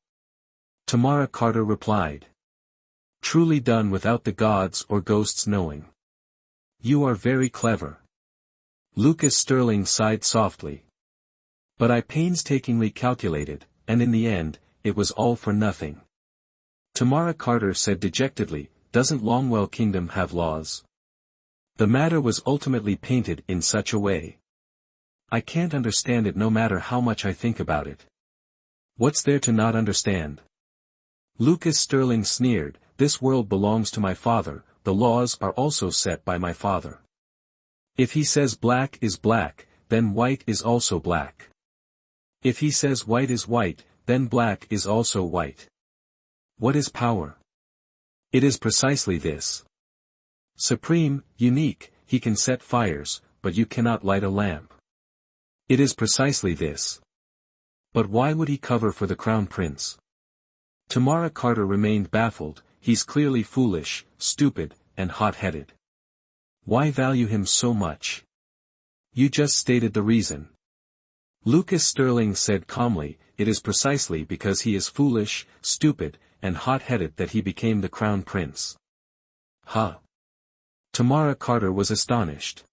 Speaker 1: Tamara Carter replied. "Truly done without the gods or ghosts knowing. You are very clever." Lucas Sterling sighed softly. "But I painstakingly calculated, and in the end, it was all for nothing." Tamara Carter said dejectedly, "Doesn't Longwell Kingdom have laws? The matter was ultimately painted in such a way. I can't understand it no matter how much I think about it. What's there to not understand?" Lucas Sterling sneered, "This world belongs to my father, the laws are also set by my father. If he says black is black, then white is also black. If he says white is white, then black is also white. What is power? It is precisely this. Supreme, unique, he can set fires, but you cannot light a lamp. It is precisely this. But why would he cover for the Crown Prince? Tamara Carter remained baffled. He's clearly foolish, stupid, and hot-headed. Why value him so much? You just stated the reason. Lucas Sterling said calmly, it is precisely because he is foolish, stupid, and hot-headed that he became the crown prince. Huh? Tamara Carter was astonished.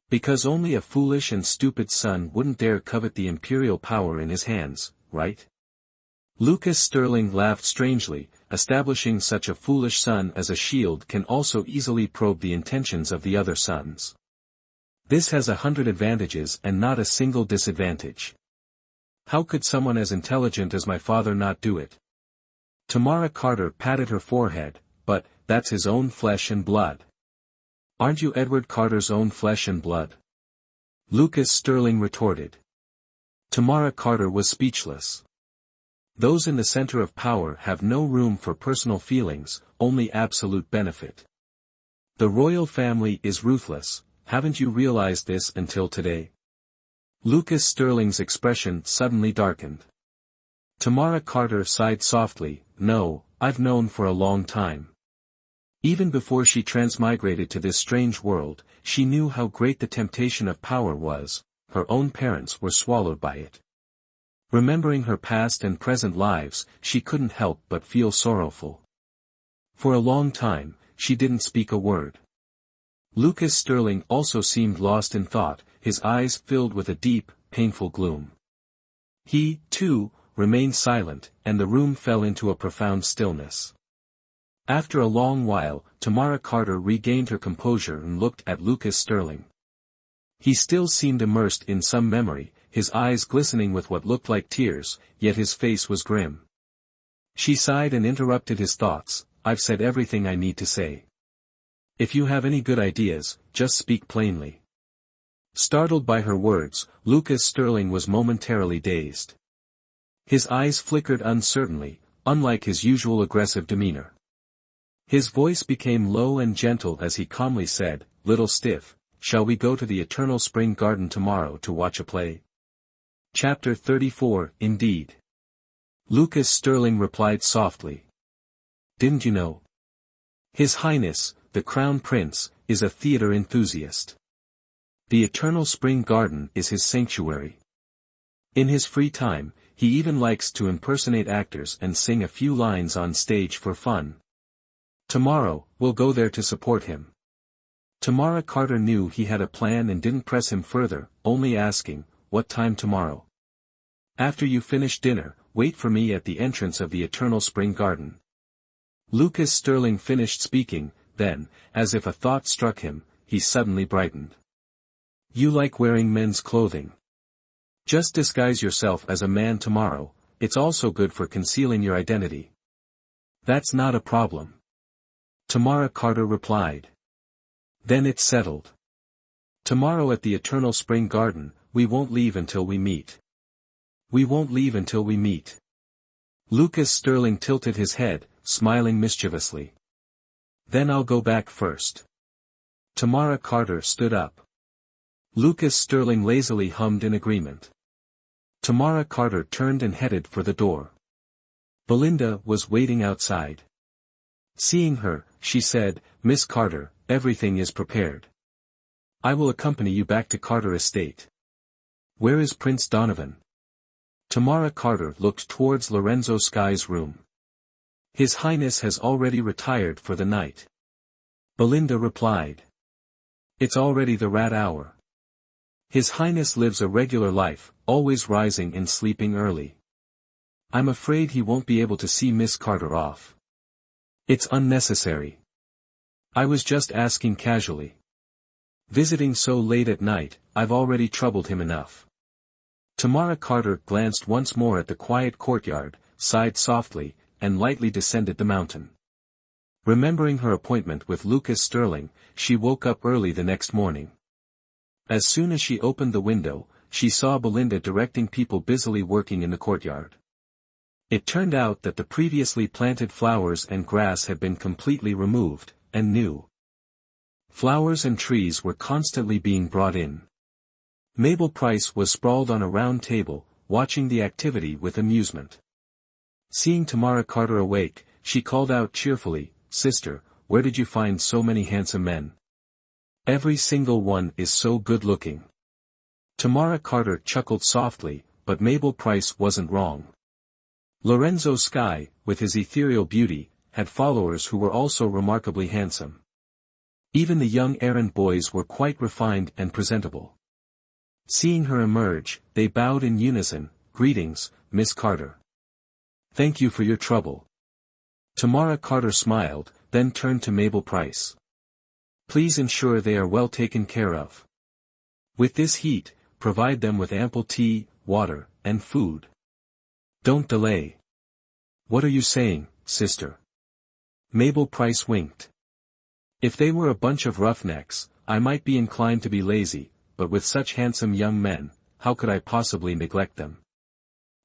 Speaker 1: Because only a foolish and stupid son wouldn't dare covet the imperial power in his hands, right? Lucas Sterling laughed strangely, establishing such a foolish son as a shield can also easily probe the intentions of the other sons. This has 100 advantages and not a single disadvantage. How could someone as intelligent as my father not do it? Tamara Carter patted her forehead, but, that's his own flesh and blood. Aren't you Edward Carter's own flesh and blood? Lucas Sterling retorted. Tamara Carter was speechless. Those in the center of power have no room for personal feelings, only absolute benefit. The royal family is ruthless, haven't you realized this until today? Lucas Sterling's expression suddenly darkened. Tamara Carter sighed softly, no, I've known for a long time. Even before she transmigrated to this strange world, she knew how great the temptation of power was. Her own parents were swallowed by it. Remembering her past and present lives, she couldn't help but feel sorrowful. For a long time, she didn't speak a word. Lucas Sterling also seemed lost in thought, his eyes filled with a deep, painful gloom. He, too, remained silent, and the room fell into a profound stillness. After a long while, Tamara Carter regained her composure and looked at Lucas Sterling. He still seemed immersed in some memory, his eyes glistening with what looked like tears, yet his face was grim. She sighed and interrupted his thoughts, I've said everything I need to say. If you have any good ideas, just speak plainly. Startled by her words, Lucas Sterling was momentarily dazed. His eyes flickered uncertainly, unlike his usual aggressive demeanor. His voice became low and gentle as he calmly said, Little stiff, shall we go to the Eternal Spring Garden tomorrow to watch a play? Chapter 34, Indeed. Lucas Sterling replied softly. Didn't you know? His Highness, the Crown Prince, is a theater enthusiast. The Eternal Spring Garden is his sanctuary. In his free time, he even likes to impersonate actors and sing a few lines on stage for fun. Tomorrow, we'll go there to support him. Tamara Carter knew he had a plan and didn't press him further, only asking, what time tomorrow? After you finish dinner, wait for me at the entrance of the Eternal Spring Garden. Lucas Sterling finished speaking, then, as if a thought struck him, he suddenly brightened. You like wearing men's clothing. Just disguise yourself as a man tomorrow, it's also good for concealing your identity. That's not a problem. Tamara Carter replied. Then it's settled. Tomorrow at the Eternal Spring Garden, we won't leave until we meet. We won't leave until we meet. Lucas Sterling tilted his head, smiling mischievously. Then I'll go back first. Tamara Carter stood up. Lucas Sterling lazily hummed in agreement. Tamara Carter turned and headed for the door. Belinda was waiting outside. Seeing her, she said, Miss Carter, everything is prepared. I will accompany you back to Carter Estate. Where is Prince Donovan? Tamara Carter looked towards Lorenzo Sky's room. His Highness has already retired for the night. Belinda replied. It's already the rat hour. His Highness lives a regular life, always rising and sleeping early. I'm afraid he won't be able to see Miss Carter off. It's unnecessary. I was just asking casually. Visiting so late at night, I've already troubled him enough. Tamara Carter glanced once more at the quiet courtyard, sighed softly, and lightly descended the mountain. Remembering her appointment with Lucas Sterling, she woke up early the next morning. As soon as she opened the window, she saw Belinda directing people busily working in the courtyard. It turned out that the previously planted flowers and grass had been completely removed, and new flowers and trees were constantly being brought in. Mabel Price was sprawled on a round table, watching the activity with amusement. Seeing Tamara Carter awake, she called out cheerfully, "Sister, where did you find so many handsome men? Every single one is so good-looking." Tamara Carter chuckled softly, but Mabel Price wasn't wrong. Lorenzo Sky, with his ethereal beauty, had followers who were also remarkably handsome. Even the young errand boys were quite refined and presentable. Seeing her emerge, they bowed in unison, "Greetings, Miss Carter. Thank you for your trouble." Tamara Carter smiled, then turned to Mabel Price. "Please ensure they are well taken care of. With this heat, provide them with ample tea, water, and food. Don't delay." "What are you saying, sister?" Mabel Price winked. "If they were a bunch of roughnecks, I might be inclined to be lazy, but with such handsome young men, how could I possibly neglect them?"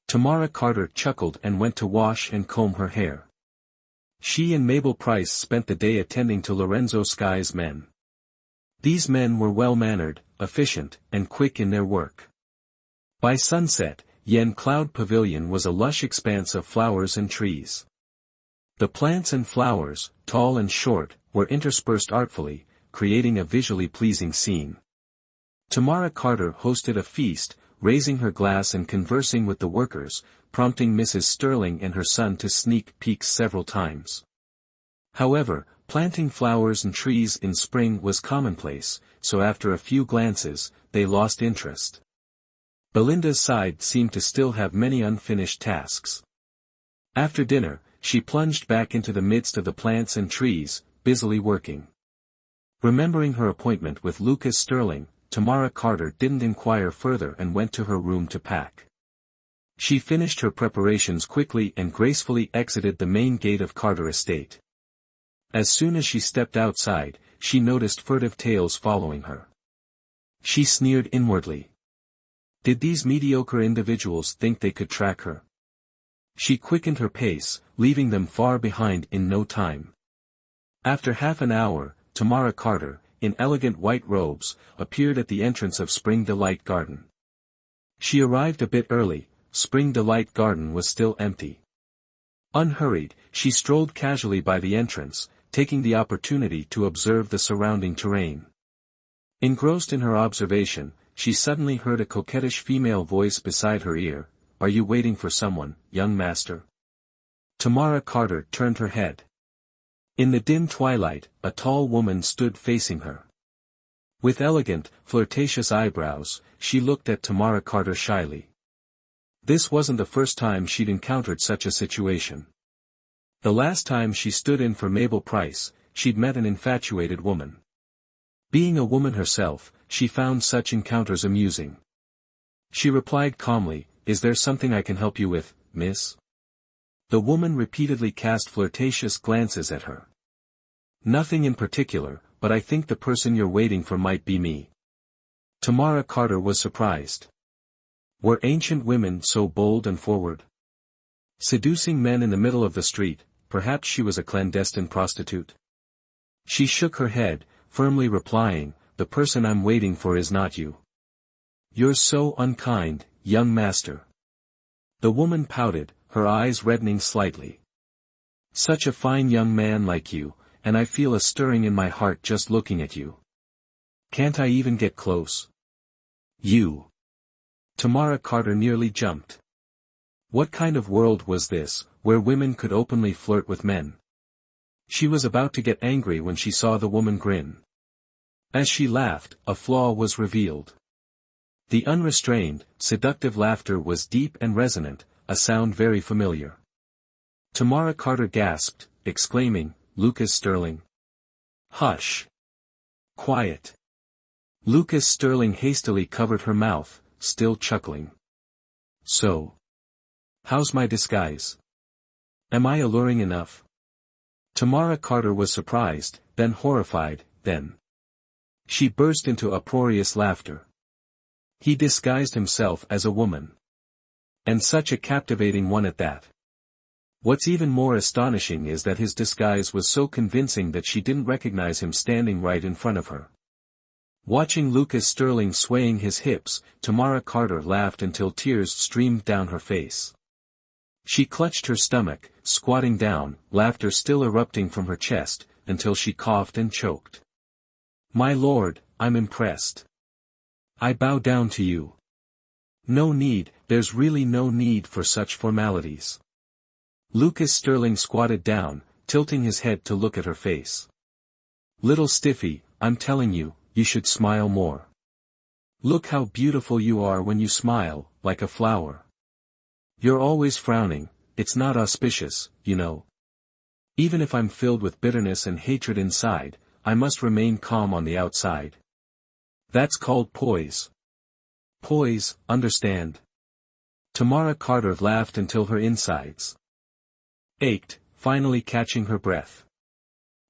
Speaker 1: Tamara Carter chuckled and went to wash and comb her hair. She and Mabel Price spent the day attending to Lorenzo Sky's men. These men were well-mannered, efficient, and quick in their work. By sunset, Yen Cloud Pavilion was a lush expanse of flowers and trees. The plants and flowers, tall and short, were interspersed artfully, creating a visually pleasing scene. Tamara Carter hosted a feast, raising her glass and conversing with the workers, prompting Mrs. Sterling and her son to sneak peeks several times. However, planting flowers and trees in spring was commonplace, so after a few glances, they lost interest. Belinda's side seemed to still have many unfinished tasks. After dinner, she plunged back into the midst of the plants and trees, busily working. Remembering her appointment with Lucas Sterling, Tamara Carter didn't inquire further and went to her room to pack. She finished her preparations quickly and gracefully exited the main gate of Carter Estate. As soon as she stepped outside, she noticed furtive tails following her. She sneered inwardly. Did these mediocre individuals think they could track her? She quickened her pace, leaving them far behind in no time. After half an hour, Tamara Carter, in elegant white robes, appeared at the entrance of Spring Delight Garden. She arrived a bit early. Spring Delight Garden was still empty. Unhurried, she strolled casually by the entrance, taking the opportunity to observe the surrounding terrain. Engrossed in her observation, she suddenly heard a coquettish female voice beside her ear, "Are you waiting for someone, young master?" Tamara Carter turned her head. In the dim twilight, a tall woman stood facing her. With elegant, flirtatious eyebrows, she looked at Tamara Carter shyly. This wasn't the first time she'd encountered such a situation. The last time she stood in for Mabel Price, she'd met an infatuated woman. Being a woman herself, she found such encounters amusing. She replied calmly, "Is there something I can help you with, miss?" The woman repeatedly cast flirtatious glances at her. "Nothing in particular, but I think the person you're waiting for might be me." Tamara Carter was surprised. Were ancient women so bold and forward? Seducing men in the middle of the street, perhaps she was a clandestine prostitute? She shook her head, firmly replying, "The person I'm waiting for is not you." "You're so unkind, young master." The woman pouted, her eyes reddening slightly. "Such a fine young man like you, and I feel a stirring in my heart just looking at you. Can't I even get close?" "You." Tamara Carter nearly jumped. What kind of world was this, where women could openly flirt with men? She was about to get angry when she saw the woman grin. As she laughed, a flaw was revealed. The unrestrained, seductive laughter was deep and resonant, a sound very familiar. Tamara Carter gasped, exclaiming, "Lucas Sterling." "Hush! Quiet!" Lucas Sterling hastily covered her mouth, still chuckling. "So. How's my disguise? Am I alluring enough?" Tamara Carter was surprised, then horrified, then. She burst into uproarious laughter. He disguised himself as a woman. And such a captivating one at that. What's even more astonishing is that his disguise was so convincing that she didn't recognize him standing right in front of her. Watching Lucas Sterling swaying his hips, Tamara Carter laughed until tears streamed down her face. She clutched her stomach, squatting down, laughter still erupting from her chest, until she coughed and choked. "My lord, I'm impressed. I bow down to you. No need, there's really no need for such formalities." Lucas Sterling squatted down, tilting his head to look at her face. "Little stiffy, I'm telling you, you should smile more. Look how beautiful you are when you smile, like a flower. You're always frowning, it's not auspicious, you know. Even if I'm filled with bitterness and hatred inside, I must remain calm on the outside. That's called poise. Poise, understand?" Tamara Carter laughed until her insides ached, finally catching her breath.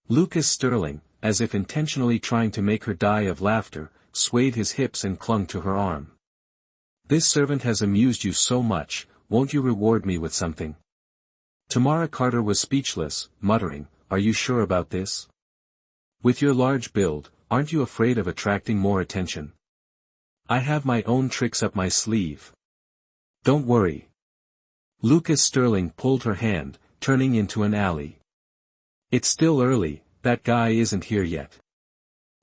Speaker 1: Lucas Sterling, as if intentionally trying to make her die of laughter, swayed his hips and clung to her arm. "This servant has amused you so much, won't you reward me with something?" Tamara Carter was speechless, muttering, "Are you sure about this? With your large build, aren't you afraid of attracting more attention? I have my own tricks up my sleeve. Don't worry." Lucas Sterling pulled her hand, turning into an alley. "It's still early, that guy isn't here yet.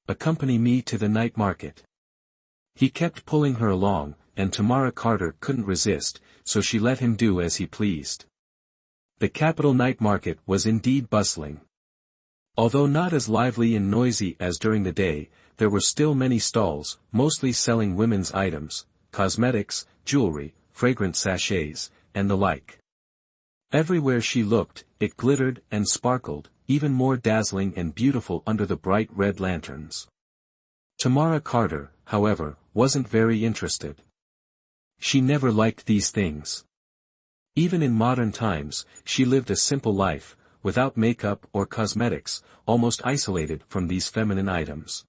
Speaker 1: Accompany me to the night market." He kept pulling her along, and Tamara Carter couldn't resist, so she let him do as he pleased. The capital night market was indeed bustling. Although not as lively and noisy as during the day, there were still many stalls, mostly selling women's items, cosmetics, jewelry, fragrant sachets, and the like. Everywhere she looked, it glittered and sparkled, even more dazzling and beautiful under the bright red lanterns. Tamara Carter, however, wasn't very interested. She never liked these things. Even in modern times, she lived a simple life, without makeup or cosmetics, almost isolated from these feminine items.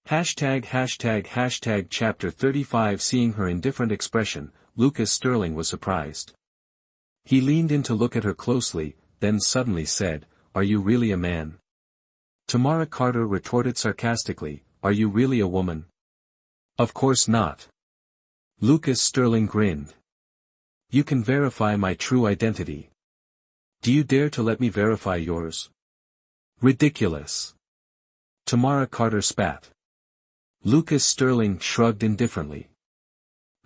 Speaker 1: ####Chapter 35. Seeing her indifferent expression, Lucas Sterling was surprised. He leaned in to look at her closely, then suddenly said, "Are you really a man?" Tamara Carter retorted sarcastically, "Are you really a woman?" "Of course not." Lucas Sterling grinned. "You can verify my true identity. Do you dare to let me verify yours?" "Ridiculous." Tamara Carter spat. Lucas Sterling shrugged indifferently.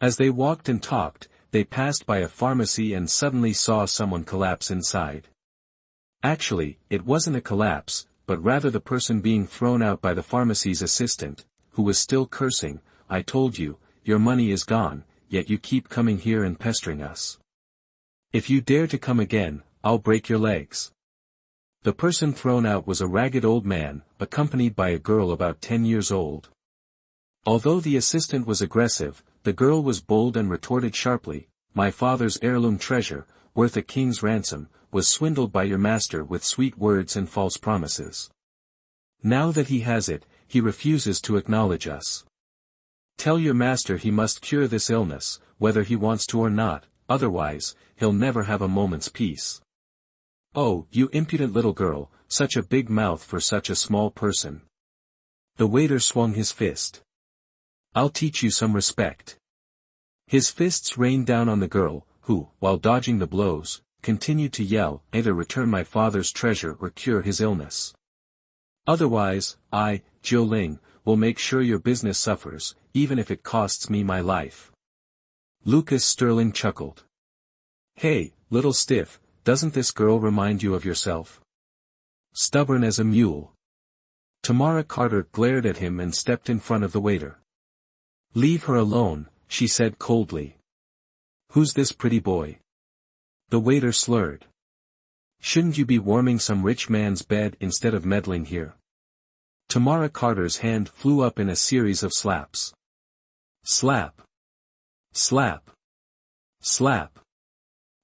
Speaker 1: As they walked and talked, they passed by a pharmacy and suddenly saw someone collapse inside. Actually, it wasn't a collapse, but rather the person being thrown out by the pharmacy's assistant, who was still cursing, "I told you, your money is gone, yet you keep coming here and pestering us. If you dare to come again, I'll break your legs." The person thrown out was a ragged old man, accompanied by a girl about 10 years old. Although the assistant was aggressive, the girl was bold and retorted sharply, "My father's heirloom treasure, worth a king's ransom, was swindled by your master with sweet words and false promises. Now that he has it, he refuses to acknowledge us. Tell your master he must cure this illness, whether he wants to or not, otherwise, he'll never have a moment's peace." "Oh, you impudent little girl, such a big mouth for such a small person." The waiter swung his fist. "I'll teach you some respect." His fists rained down on the girl, who, while dodging the blows, continued to yell, "Either return my father's treasure or cure his illness. Otherwise, I, Jiu Ling, will make sure your business suffers, even if it costs me my life." Lucas Sterling chuckled. "Hey, little stiff, doesn't this girl remind you of yourself? Stubborn as a mule." Tamara Carter glared at him and stepped in front of the waiter. "Leave her alone," she said coldly. "Who's this pretty boy?" The waiter slurred. "Shouldn't you be warming some rich man's bed instead of meddling here?" Tamara Carter's hand flew up in a series of slaps. Slap. Slap. Slap.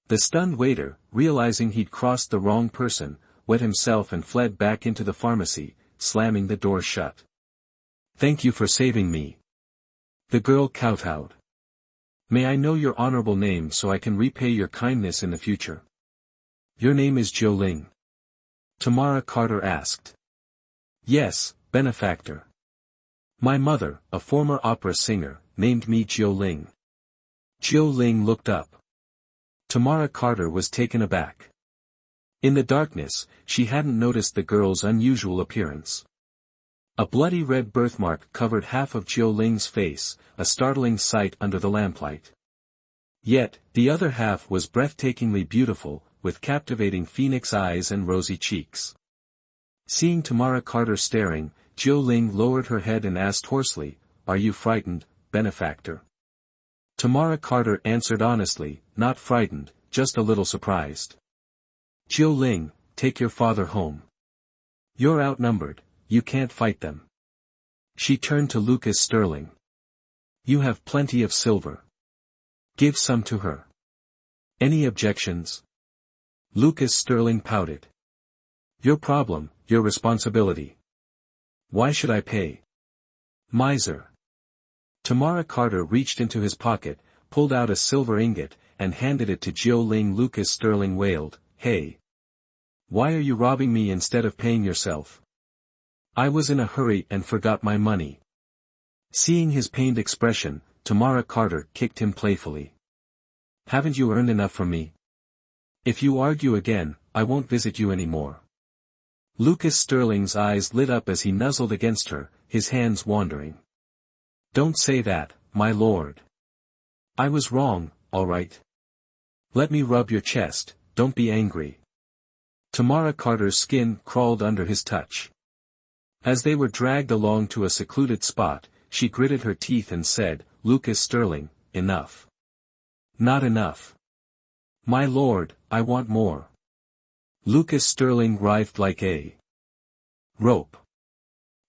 Speaker 1: The stunned waiter, realizing he'd crossed the wrong person, wet himself and fled back into the pharmacy, slamming the door shut. "Thank you for saving me." The girl kowtowed. "May I know your honorable name so I can repay your kindness in the future?" "Your name is Jiu Ling?" Tamara Carter asked. "Yes, benefactor. My mother, a former opera singer, named me Jiu Ling." Jiu Ling looked up. Tamara Carter was taken aback. In the darkness, she hadn't noticed the girl's unusual appearance. A bloody red birthmark covered half of Jiu Ling's face, a startling sight under the lamplight. Yet, the other half was breathtakingly beautiful, with captivating phoenix eyes and rosy cheeks. Seeing Tamara Carter staring, Jiu Ling lowered her head and asked hoarsely, "Are you frightened, benefactor?" Tamara Carter answered honestly, "Not frightened, just a little surprised." "Jiu Ling, take your father home. You're outnumbered, you can't fight them." She turned to Lucas Sterling. "You have plenty of silver. Give some to her." "Any objections?" Lucas Sterling pouted. "Your problem, your responsibility. Why should I pay?" "Miser." Tamara Carter reached into his pocket, pulled out a silver ingot, and handed it to Jiu Ling. Lucas Sterling wailed, "Hey! Why are you robbing me instead of paying yourself? I was in a hurry and forgot my money." Seeing his pained expression, Tamara Carter kicked him playfully. "Haven't you earned enough from me? If you argue again, I won't visit you anymore." Lucas Sterling's eyes lit up as he nuzzled against her, his hands wandering. "Don't say that, my lord. I was wrong, all right. Let me rub your chest, don't be angry." Tamara Carter's skin crawled under his touch. As they were dragged along to a secluded spot, she gritted her teeth and said, "Lucas Sterling, enough. Not enough. My lord, I want more." Lucas Sterling writhed like a rope.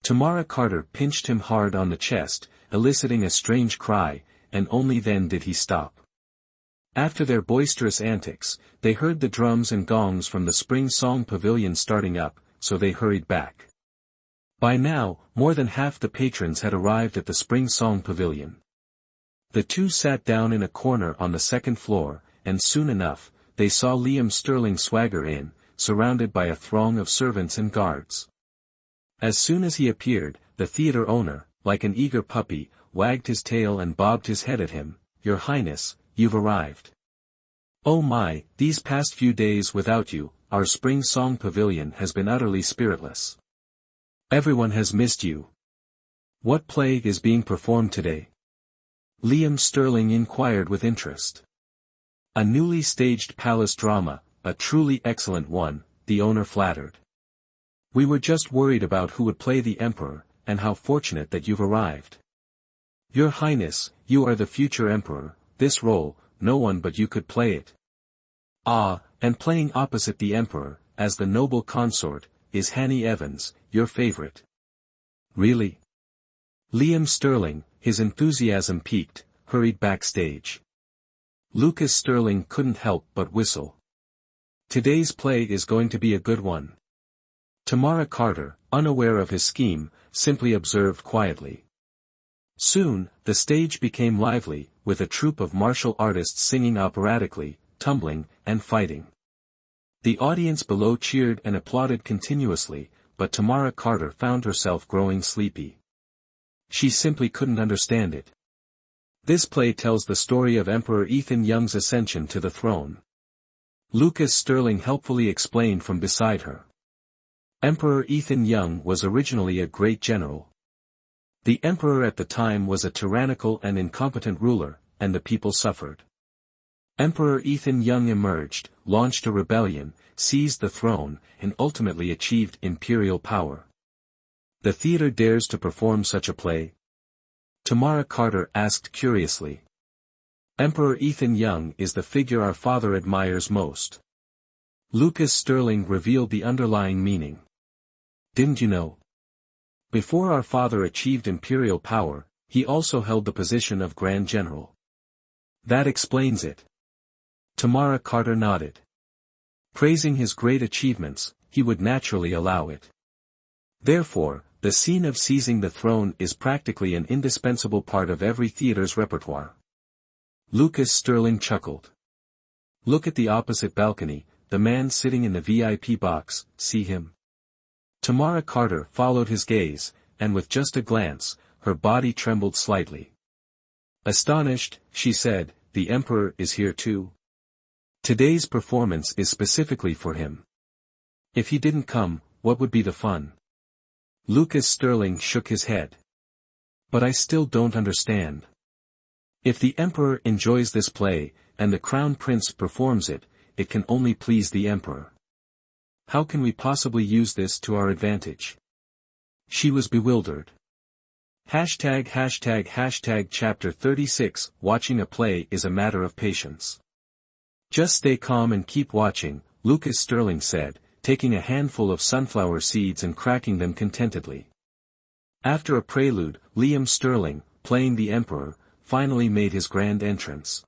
Speaker 1: Tamara Carter pinched him hard on the chest, eliciting a strange cry, and only then did he stop. After their boisterous antics, they heard the drums and gongs from the Spring Song Pavilion starting up, so they hurried back. By now, more than half the patrons had arrived at the Spring Song Pavilion. The two sat down in a corner on the second floor, and soon enough, they saw Liam Sterling swagger in, surrounded by a throng of servants and guards. As soon as he appeared, the theater owner, like an eager puppy, wagged his tail and bobbed his head at him. "Your Highness, you've arrived. Oh my, these past few days without you, our Spring Song Pavilion has been utterly spiritless. Everyone has missed you. What play is being performed today?" Liam Sterling inquired with interest. "A newly staged palace drama, a truly excellent one," the owner flattered. "We were just worried about who would play the Emperor, and how fortunate that you've arrived. Your Highness, you are the future Emperor, this role, no one but you could play it. Ah, and playing opposite the Emperor, as the noble consort, is Hanny Evans, your favorite." "Really?" Liam Sterling, his enthusiasm piqued, hurried backstage. Lucas Sterling couldn't help but whistle. Today's play is going to be a good one. Tamara Carter, unaware of his scheme, simply observed quietly. Soon, the stage became lively, with a troupe of martial artists singing operatically, tumbling, and fighting. The audience below cheered and applauded continuously, but Tamara Carter found herself growing sleepy. She simply couldn't understand it. This play tells the story of Emperor Ethan Young's ascension to the throne. Lucas Sterling helpfully explained from beside her. Emperor Ethan Young was originally a great general. The emperor at the time was a tyrannical and incompetent ruler, and the people suffered. Emperor Ethan Young emerged, launched a rebellion, seized the throne, and ultimately achieved imperial power. The theater dares to perform such a play? Tamara Carter asked curiously. Emperor Ethan Young is the figure our father admires most. Lucas Sterling revealed the underlying meaning. Didn't you know? Before our father achieved imperial power, he also held the position of Grand General. That explains it. Tamara Carter nodded. Praising his great achievements, he would naturally allow it. Therefore, the scene of seizing the throne is practically an indispensable part of every theater's repertoire. Lucas Sterling chuckled. Look at the opposite balcony, the man sitting in the VIP box, see him? Tamara Carter followed his gaze, and with just a glance, her body trembled slightly. Astonished, she said, the Emperor is here too? Today's performance is specifically for him. If he didn't come, what would be the fun? Lucas Sterling shook his head. But I still don't understand. If the Emperor enjoys this play, and the Crown Prince performs it, it can only please the Emperor. How can we possibly use this to our advantage? She was bewildered. Hashtag Chapter 36 Watching a play is a matter of patience. Just stay calm and keep watching, Lucas Sterling said, taking a handful of sunflower seeds and cracking them contentedly. After a prelude, Liam Sterling, playing the Emperor, finally made his grand entrance.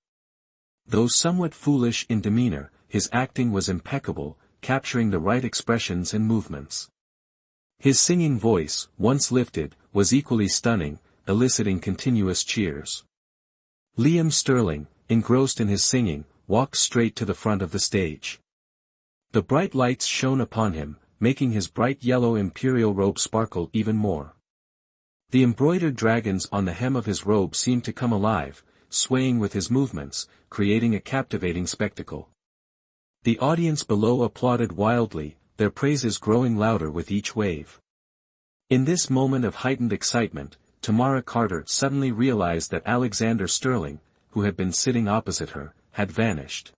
Speaker 1: Though somewhat foolish in demeanor, his acting was impeccable, capturing the right expressions and movements. His singing voice, once lifted, was equally stunning, eliciting continuous cheers. Liam Sterling, engrossed in his singing, walked straight to the front of the stage. The bright lights shone upon him, making his bright yellow imperial robe sparkle even more. The embroidered dragons on the hem of his robe seemed to come alive, swaying with his movements, creating a captivating spectacle. The audience below applauded wildly, their praises growing louder with each wave. In this moment of heightened excitement, Tamara Carter suddenly realized that Alexander Sterling, who had been sitting opposite her, had vanished.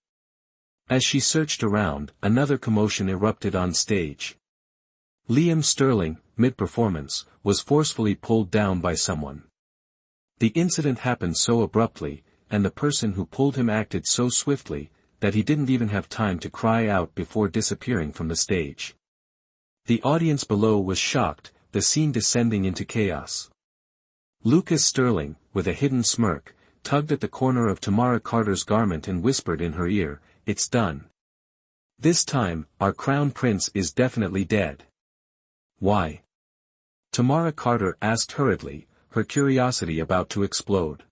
Speaker 1: As she searched around, another commotion erupted on stage. Liam Sterling, mid-performance, was forcefully pulled down by someone. The incident happened so abruptly, and the person who pulled him acted so swiftly, that he didn't even have time to cry out before disappearing from the stage. The audience below was shocked, the scene descending into chaos. Lucas Sterling, with a hidden smirk, tugged at the corner of Tamara Carter's garment and whispered in her ear, "It's done. This time, our Crown Prince is definitely dead." "Why?" Tamara Carter asked hurriedly, her curiosity about to explode.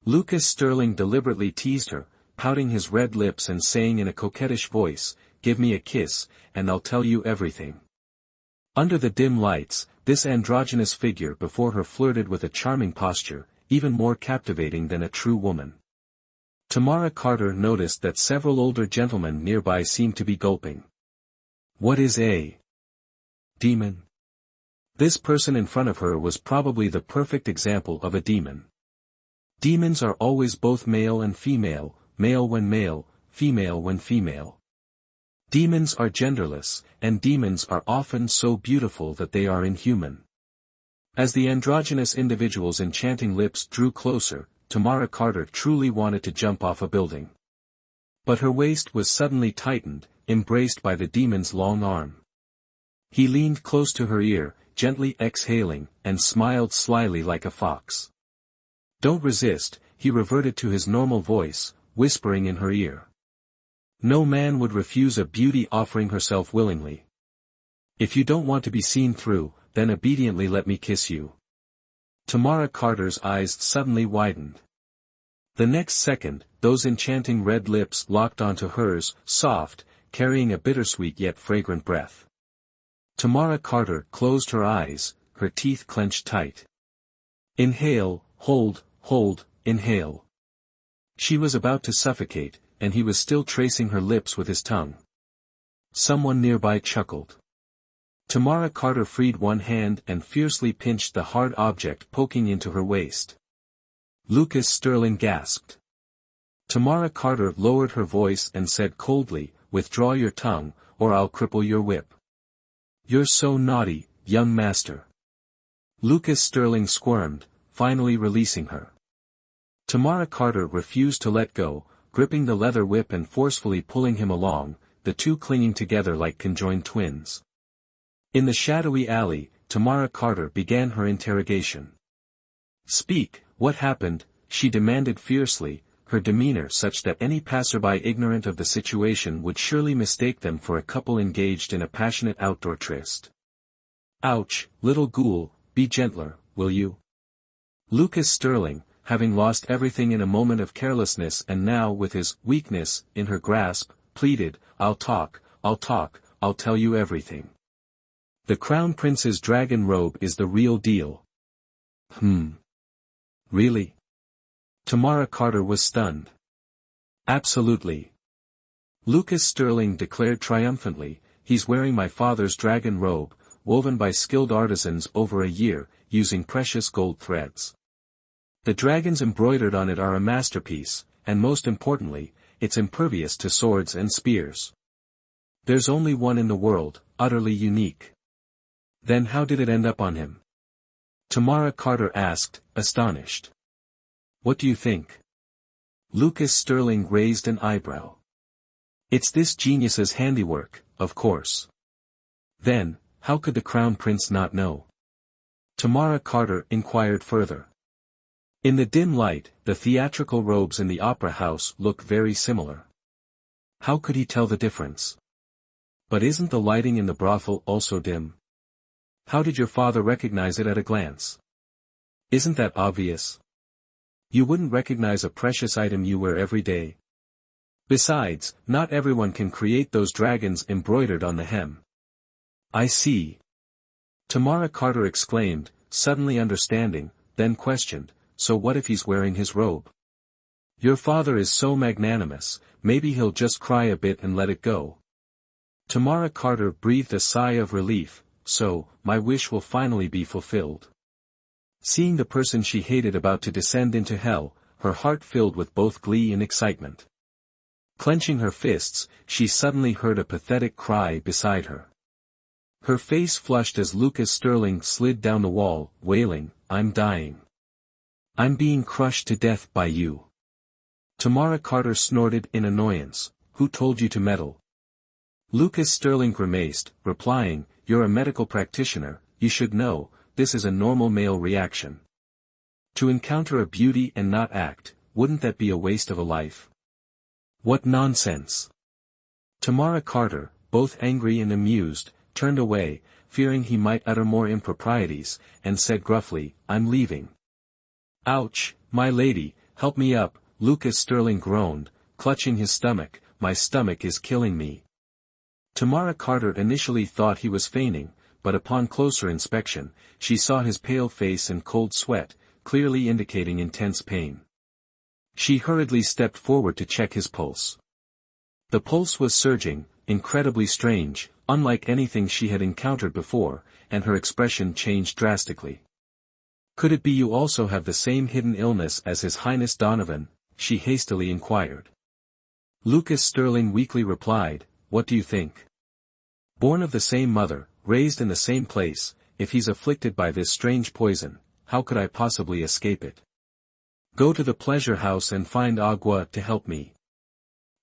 Speaker 1: Lucas Sterling deliberately teased her, pouting his red lips and saying in a coquettish voice, "Give me a kiss, and I'll tell you everything." Under the dim lights, this androgynous figure before her flirted with a charming posture, even more captivating than a true woman. Tamara Carter noticed that several older gentlemen nearby seemed to be gulping. What is a demon? This person in front of her was probably the perfect example of a demon. Demons are always both male and female, male when male, female when female. Demons are genderless, and demons are often so beautiful that they are inhuman. As the androgynous individual's enchanting lips drew closer, Tamara Carter truly wanted to jump off a building. But her waist was suddenly tightened, embraced by the demon's long arm. He leaned close to her ear, gently exhaling, and smiled slyly like a fox. "Don't resist," he reverted to his normal voice, whispering in her ear. "No man would refuse a beauty offering herself willingly. If you don't want to be seen through, then obediently let me kiss you." Tamara Carter's eyes suddenly widened. The next second, those enchanting red lips locked onto hers, soft, carrying a bittersweet yet fragrant breath. Tamara Carter closed her eyes, her teeth clenched tight. Inhale, hold, inhale. She was about to suffocate, and he was still tracing her lips with his tongue. Someone nearby chuckled. Tamara Carter freed one hand and fiercely pinched the hard object poking into her waist. Lucas Sterling gasped. Tamara Carter lowered her voice and said coldly, "Withdraw your tongue, or I'll cripple your whip." "You're so naughty, young master." Lucas Sterling squirmed, finally releasing her. Tamara Carter refused to let go, gripping the leather whip and forcefully pulling him along, the two clinging together like conjoined twins. In the shadowy alley, Tamara Carter began her interrogation. "Speak, what happened?" she demanded fiercely, her demeanor such that any passerby ignorant of the situation would surely mistake them for a couple engaged in a passionate outdoor tryst. "Ouch, little ghoul, be gentler, will you?" Lucas Sterling, having lost everything in a moment of carelessness and now with his weakness in her grasp, pleaded, I'll talk, I'll tell you everything. The Crown Prince's dragon robe is the real deal." Really?" Tamara Carter was stunned. "Absolutely. Lucas Sterling declared triumphantly, "He's wearing my father's dragon robe, woven by skilled artisans over a year, using precious gold threads. The dragons embroidered on it are a masterpiece, and most importantly, it's impervious to swords and spears. There's only one in the world, utterly unique." "Then how did it end up on him?" Tamara Carter asked, astonished. "What do you think?" Lucas Sterling raised an eyebrow. "It's this genius's handiwork, of course." "Then, how could the Crown Prince not know?" Tamara Carter inquired further. "In the dim light, the theatrical robes in the opera house look very similar. How could he tell the difference?" "But isn't the lighting in the brothel also dim? How did your father recognize it at a glance? Isn't that obvious? You wouldn't recognize a precious item you wear every day. Besides, not everyone can create those dragons embroidered on the hem." "I see." Tamara Carter exclaimed, suddenly understanding, then questioned, "So what if he's wearing his robe? Your father is so magnanimous, maybe he'll just cry a bit and let it go." Tamara Carter breathed a sigh of relief. "So, my wish will finally be fulfilled." Seeing the person she hated about to descend into hell, her heart filled with both glee and excitement. Clenching her fists, she suddenly heard a pathetic cry beside her. Her face flushed as Lucas Sterling slid down the wall, wailing, "I'm dying. I'm being crushed to death by you." Tamara Carter snorted in annoyance, "Who told you to meddle?" Lucas Sterling grimaced, replying, "You're a medical practitioner, you should know, this is a normal male reaction. To encounter a beauty and not act, wouldn't that be a waste of a life?" "What nonsense!" Tamara Carter, both angry and amused, turned away, fearing he might utter more improprieties, and said gruffly, "I'm leaving." "Ouch, my lady, help me up," Lucas Sterling groaned, clutching his stomach, "My stomach is killing me." Tamara Carter initially thought he was feigning, but upon closer inspection, she saw his pale face and cold sweat, clearly indicating intense pain. She hurriedly stepped forward to check his pulse. The pulse was surging, incredibly strange, unlike anything she had encountered before, and her expression changed drastically. "Could it be you also have the same hidden illness as His Highness Donovan?" she hastily inquired. Lucas Sterling weakly replied, "What do you think? Born of the same mother, raised in the same place, if he's afflicted by this strange poison, how could I possibly escape it? Go to the pleasure house and find Agua to help me."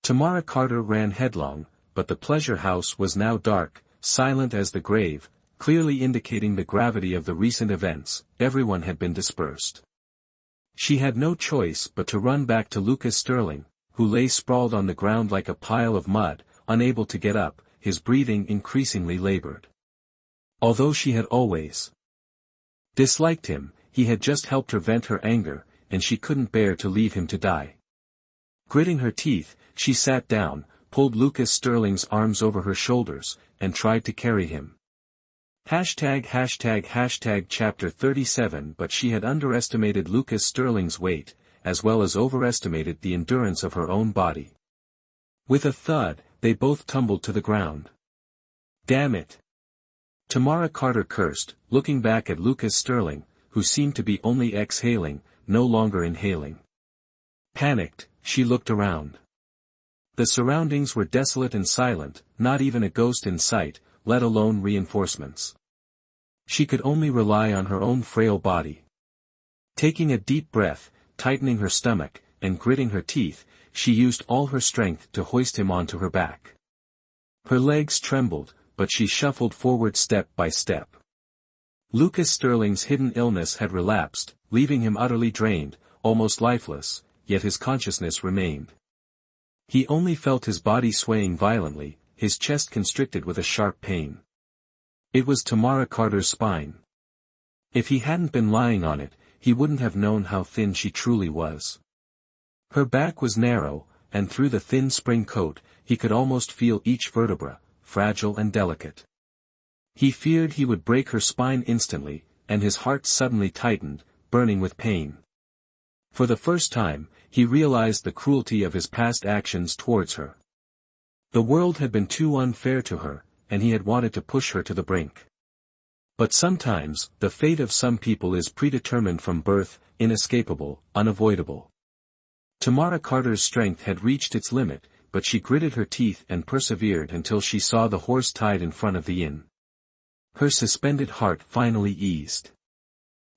Speaker 1: Tamara Carter ran headlong, but the pleasure house was now dark, silent as the grave, clearly indicating the gravity of the recent events. Everyone had been dispersed. She had no choice but to run back to Lucas Sterling, who lay sprawled on the ground like a pile of mud, unable to get up, his breathing increasingly labored. Although she had always disliked him, he had just helped her vent her anger, and she couldn't bear to leave him to die. Gritting her teeth, she sat down, pulled Lucas Sterling's arms over her shoulders, and tried to carry him. Chapter 37. But she had underestimated Lucas Sterling's weight, as well as overestimated the endurance of her own body. With a thud, they both tumbled to the ground. "Damn it!" Tamara Carter cursed, looking back at Lucas Sterling, who seemed to be only exhaling, no longer inhaling. Panicked, she looked around. The surroundings were desolate and silent, not even a ghost in sight, let alone reinforcements. She could only rely on her own frail body. Taking a deep breath, tightening her stomach, and gritting her teeth, she used all her strength to hoist him onto her back. Her legs trembled, but she shuffled forward step by step. Lucas Sterling's hidden illness had relapsed, leaving him utterly drained, almost lifeless, yet his consciousness remained. He only felt his body swaying violently, his chest constricted with a sharp pain. It was Tamara Carter's spine. If he hadn't been lying on it, he wouldn't have known how thin she truly was. Her back was narrow, and through the thin spring coat, he could almost feel each vertebra, fragile and delicate. He feared he would break her spine instantly, and his heart suddenly tightened, burning with pain. For the first time, he realized the cruelty of his past actions towards her. The world had been too unfair to her, and he had wanted to push her to the brink. But sometimes, the fate of some people is predetermined from birth, inescapable, unavoidable. Tamara Carter's strength had reached its limit, but she gritted her teeth and persevered until she saw the horse tied in front of the inn. Her suspended heart finally eased.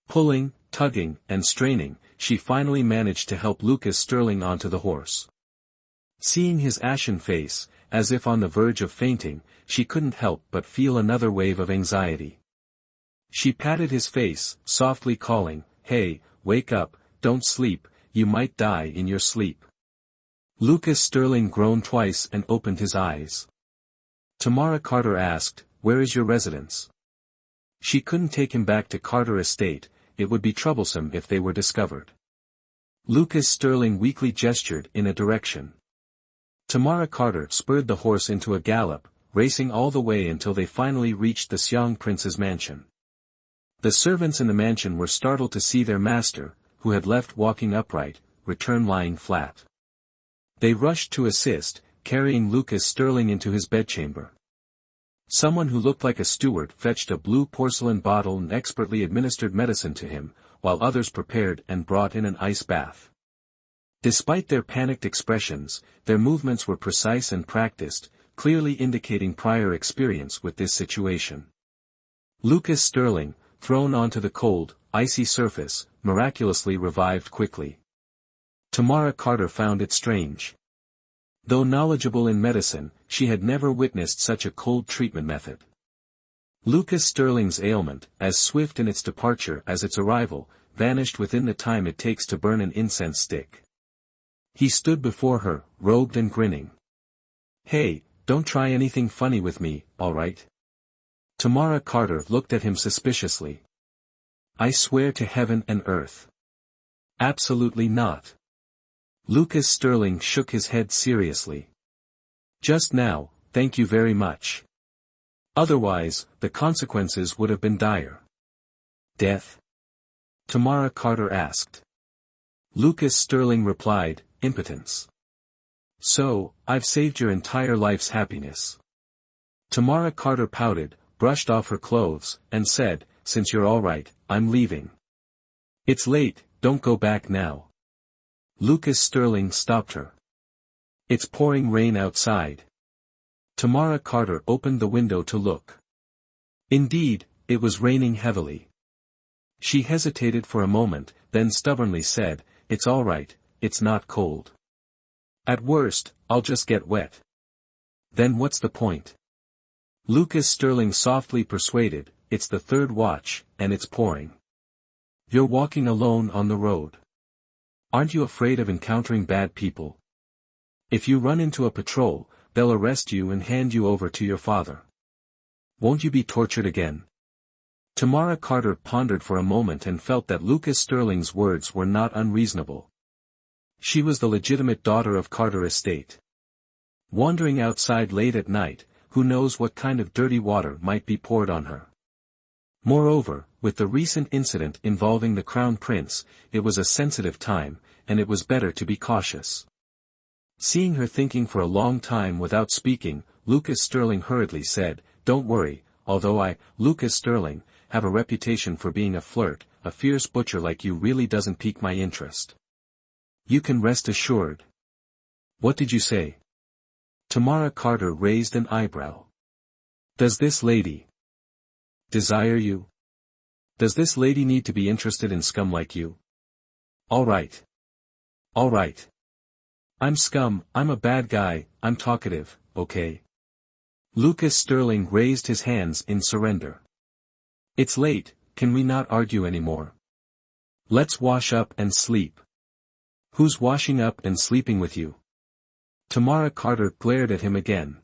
Speaker 1: Pulling, tugging, and straining, she finally managed to help Lucas Sterling onto the horse. Seeing his ashen face, as if on the verge of fainting, she couldn't help but feel another wave of anxiety. She patted his face, softly calling, "Hey, wake up, don't sleep, you might die in your sleep." Lucas Sterling groaned twice and opened his eyes. Tamara Carter asked, "Where is your residence?" She couldn't take him back to Carter Estate, it would be troublesome if they were discovered. Lucas Sterling weakly gestured in a direction. Tamara Carter spurred the horse into a gallop, racing all the way until they finally reached the Siang Prince's mansion. The servants in the mansion were startled to see their master, who had left walking upright, return lying flat. They rushed to assist, carrying Lucas Sterling into his bedchamber. Someone who looked like a steward fetched a blue porcelain bottle and expertly administered medicine to him, while others prepared and brought in an ice bath. Despite their panicked expressions, their movements were precise and practiced, clearly indicating prior experience with this situation. Lucas Sterling, thrown onto the cold, icy surface, miraculously revived quickly. Tamara Carter found it strange. Though knowledgeable in medicine, she had never witnessed such a cold treatment method. Lucas Sterling's ailment, as swift in its departure as its arrival, vanished within the time it takes to burn an incense stick. He stood before her, robed and grinning. "Hey, don't try anything funny with me, alright?" Tamara Carter looked at him suspiciously. "I swear to heaven and earth. Absolutely not." Lucas Sterling shook his head seriously. "Just now, thank you very much. Otherwise, the consequences would have been dire." "Death?" Tamara Carter asked. Lucas Sterling replied, "Impotence. So, I've saved your entire life's happiness." Tamara Carter pouted, brushed off her clothes, and said, "Since you're all right, I'm leaving." "It's late, don't go back now." Lucas Sterling stopped her. "It's pouring rain outside." Tamara Carter opened the window to look. Indeed, it was raining heavily. She hesitated for a moment, then stubbornly said, "It's all right, it's not cold. At worst, I'll just get wet." "Then what's the point?" Lucas Sterling softly persuaded, "It's the third watch, and it's pouring. You're walking alone on the road. Aren't you afraid of encountering bad people? If you run into a patrol, they'll arrest you and hand you over to your father. Won't you be tortured again?" Tamara Carter pondered for a moment and felt that Lucas Sterling's words were not unreasonable. She was the legitimate daughter of Carter Estate. Wandering outside late at night, who knows what kind of dirty water might be poured on her. Moreover, with the recent incident involving the Crown Prince, it was a sensitive time, and it was better to be cautious. Seeing her thinking for a long time without speaking, Lucas Sterling hurriedly said, "Don't worry, although Lucas Sterling, have a reputation for being a flirt, a fierce butcher like you really doesn't pique my interest. You can rest assured." "What did you say?" Tamara Carter raised an eyebrow. "Does this lady desire you? Does this lady need to be interested in scum like you?" All right. All right. I'm scum, I'm a bad guy, I'm talkative, okay?" Lucas Sterling raised his hands in surrender. "It's late, can we not argue anymore? Let's wash up and sleep." "Who's washing up and sleeping with you?" Tamara Carter glared at him again.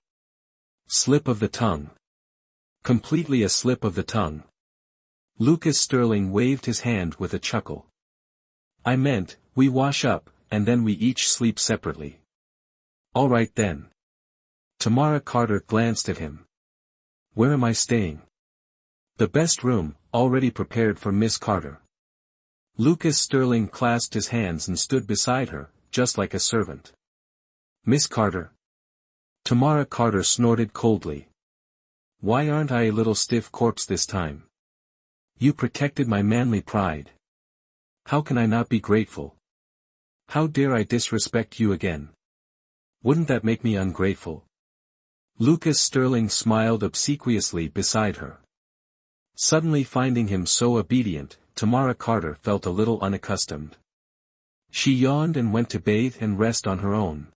Speaker 1: "Slip of the tongue. Completely a slip of the tongue." Lucas Sterling waved his hand with a chuckle. "I meant, we wash up, and then we each sleep separately." "All right then." Tamara Carter glanced at him. "Where am I staying?" "The best room, already prepared for Miss Carter." Lucas Sterling clasped his hands and stood beside her, just like a servant. "Miss Carter?" Tamara Carter snorted coldly. Why aren't I a little stiff corpse this time? You protected my manly pride. How can I not be grateful? How dare I disrespect you again? Wouldn't that make me ungrateful? Lucas Sterling smiled obsequiously beside her. Suddenly finding him so obedient, Tamara Carter felt a little unaccustomed. She yawned and went to bathe and rest on her own.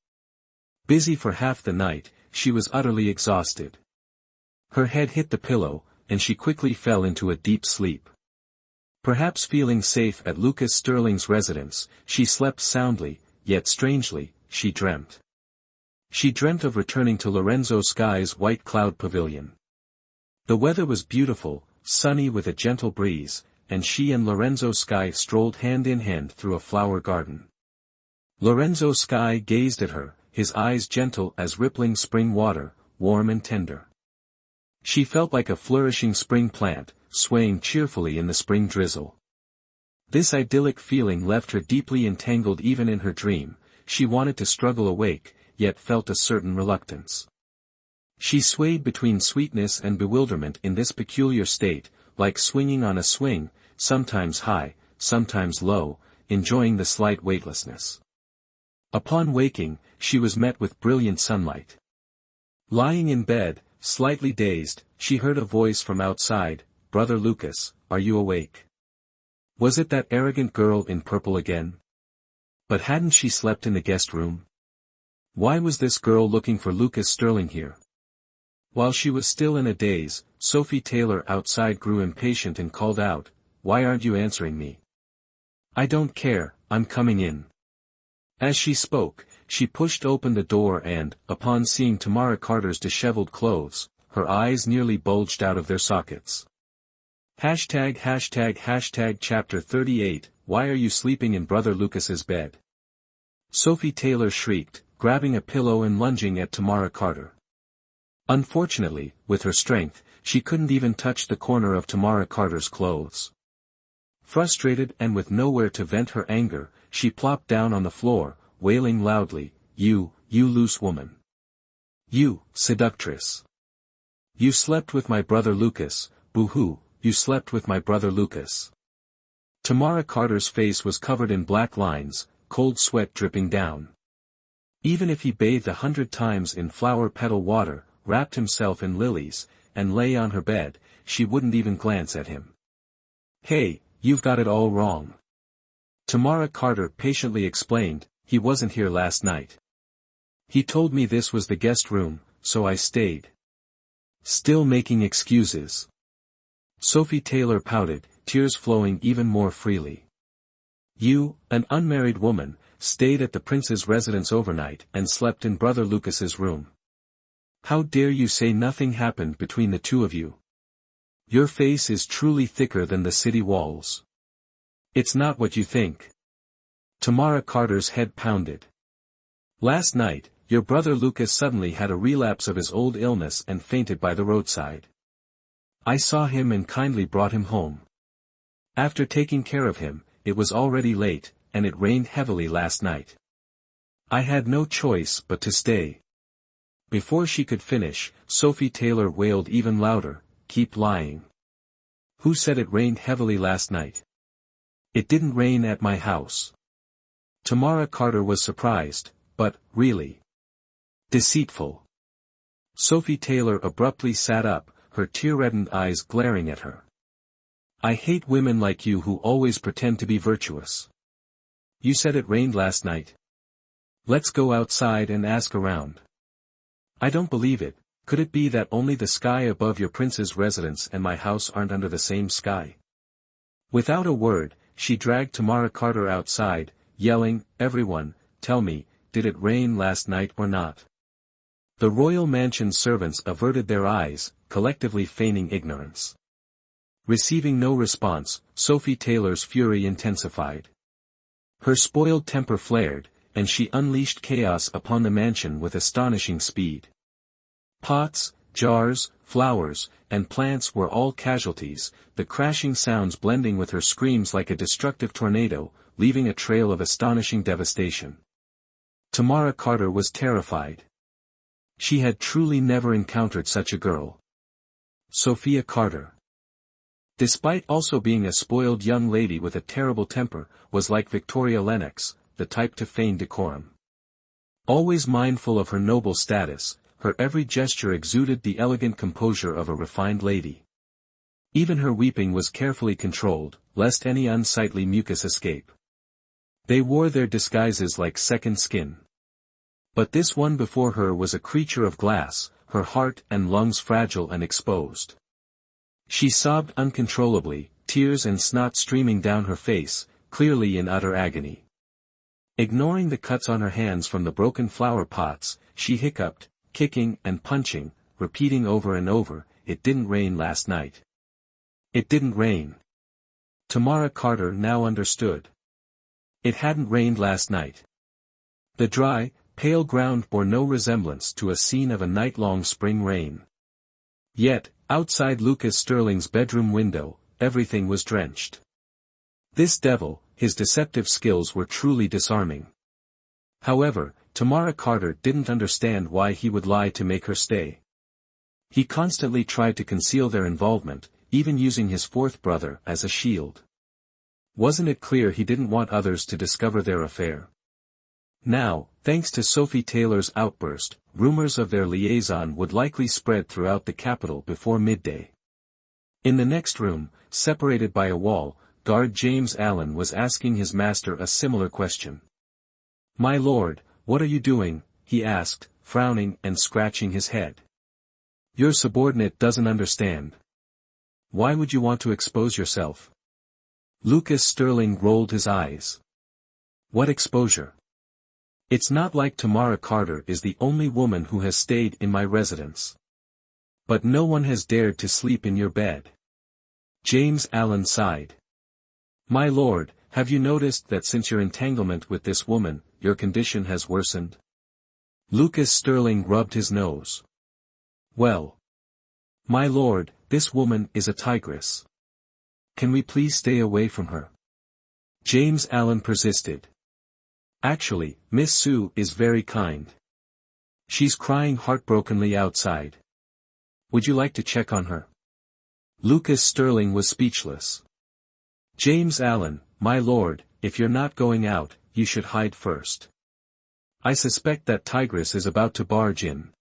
Speaker 1: Busy for half the night, she was utterly exhausted. Her head hit the pillow, and she quickly fell into a deep sleep. Perhaps feeling safe at Lucas Sterling's residence, she slept soundly, yet strangely, she dreamt. She dreamt of returning to Lorenzo Sky's White Cloud Pavilion. The weather was beautiful, sunny with a gentle breeze, and she and Lorenzo Sky strolled hand in hand through a flower garden. Lorenzo Sky gazed at her, his eyes gentle as rippling spring water, warm and tender. She felt like a flourishing spring plant, swaying cheerfully in the spring drizzle. This idyllic feeling left her deeply entangled even in her dream. She wanted to struggle awake, yet felt a certain reluctance. She swayed between sweetness and bewilderment in this peculiar state, like swinging on a swing, sometimes high, sometimes low, enjoying the slight weightlessness. Upon waking, she was met with brilliant sunlight. Lying in bed, slightly dazed, she heard a voice from outside, "Brother Lucas, are you awake?" Was it that arrogant girl in purple again? But hadn't she slept in the guest room? Why was this girl looking for Lucas Sterling here? While she was still in a daze, Sophie Taylor outside grew impatient and called out, "Why aren't you answering me?" "I don't care, I'm coming in." As she spoke, she pushed open the door and, upon seeing Tamara Carter's disheveled clothes, her eyes nearly bulged out of their sockets. Chapter 38, Why are you sleeping in Brother Lucas's bed? Sophie Taylor shrieked, grabbing a pillow and lunging at Tamara Carter. Unfortunately, with her strength, she couldn't even touch the corner of Tamara Carter's clothes. Frustrated and with nowhere to vent her anger, she plopped down on the floor, wailing loudly, You loose woman. You, seductress. You slept with my brother Lucas, boo-hoo, you slept with my brother Lucas." Tamara Carter's face was covered in black lines, cold sweat dripping down. Even if he bathed 100 times in flower petal water, wrapped himself in lilies, and lay on her bed, she wouldn't even glance at him. "Hey, you've got it all wrong." Tamara Carter patiently explained, "He wasn't here last night. He told me this was the guest room, so I stayed." Still making excuses. Sophie Taylor pouted, tears flowing even more freely. "You, an unmarried woman, stayed at the prince's residence overnight and slept in Brother Lucas's room. How dare you say nothing happened between the two of you? Your face is truly thicker than the city walls. It's not what you think." Tamara Carter's head pounded. "Last night, your brother Lucas suddenly had a relapse of his old illness and fainted by the roadside. I saw him and kindly brought him home. After taking care of him, it was already late, and it rained heavily last night. I had no choice but to stay." Before she could finish, Sophie Taylor wailed even louder, "Keep lying. Who said it rained heavily last night? It didn't rain at my house." Tamara Carter was surprised, but, really? Deceitful. Sophie Taylor abruptly sat up, her tear-reddened eyes glaring at her. "I hate women like you who always pretend to be virtuous. You said it rained last night. Let's go outside and ask around." "I don't believe it. Could it be that only the sky above your prince's residence and my house aren't under the same sky?" Without a word, she dragged Tamara Carter outside, yelling, "Everyone, tell me, did it rain last night or not?" The royal mansion servants averted their eyes, collectively feigning ignorance. Receiving no response, Sophie Taylor's fury intensified. Her spoiled temper flared, and she unleashed chaos upon the mansion with astonishing speed. Pots, jars, flowers, and plants were all casualties, the crashing sounds blending with her screams like a destructive tornado, leaving a trail of astonishing devastation. Tamara Carter was terrified. She had truly never encountered such a girl. Sophia Carter, despite also being a spoiled young lady with a terrible temper, was like Victoria Lennox, the type to feign decorum. Always mindful of her noble status, her every gesture exuded the elegant composure of a refined lady. Even her weeping was carefully controlled, lest any unsightly mucus escape. They wore their disguises like second skin. But this one before her was a creature of glass, her heart and lungs fragile and exposed. She sobbed uncontrollably, tears and snot streaming down her face, clearly in utter agony. Ignoring the cuts on her hands from the broken flower pots, she hiccuped, kicking and punching, repeating over and over, "It didn't rain last night. It didn't rain." Tamara Carter now understood. It hadn't rained last night. The dry, pale ground bore no resemblance to a scene of a night-long spring rain. Yet, outside Lucas Sterling's bedroom window, everything was drenched. This devil, his deceptive skills were truly disarming. However, Tamara Carter didn't understand why he would lie to make her stay. He constantly tried to conceal their involvement, even using his fourth brother as a shield. Wasn't it clear he didn't want others to discover their affair? Now, thanks to Sophie Taylor's outburst, rumors of their liaison would likely spread throughout the capital before midday. In the next room, separated by a wall, guard James Allen was asking his master a similar question. "My lord, what are you doing?" he asked, frowning and scratching his head. "Your subordinate doesn't understand. Why would you want to expose yourself?" Lucas Sterling rolled his eyes. "What exposure? It's not like Tamara Carter is the only woman who has stayed in my residence. But no one has dared to sleep in your bed." James Allen sighed. "My lord, have you noticed that since your entanglement with this woman, your condition has worsened?" Lucas Sterling rubbed his nose. "Well, my lord, this woman is a tigress. Can we please stay away from her?" James Allen persisted. "Actually, Miss Sue is very kind. She's crying heartbrokenly outside. Would you like to check on her?" Lucas Sterling was speechless. "James Allen, my lord, if you're not going out, you should hide first. I suspect that tigress is about to barge in."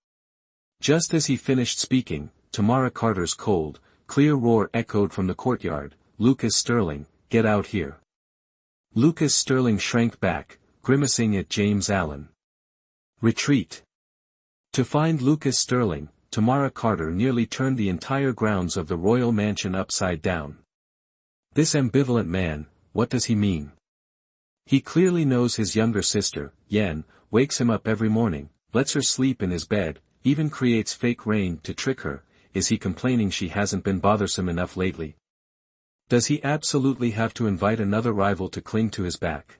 Speaker 1: Just as he finished speaking, Tamara Carter's cold, clear roar echoed from the courtyard, "Lucas Sterling, get out here." Lucas Sterling shrank back, grimacing at James Allen. "Retreat." To find Lucas Sterling, Tamara Carter nearly turned the entire grounds of the royal mansion upside down. This ambivalent man, what does he mean? He clearly knows his younger sister, Yen, wakes him up every morning, lets her sleep in his bed, even creates fake rain to trick her. Is he complaining she hasn't been bothersome enough lately? Does he absolutely have to invite another rival to cling to his back?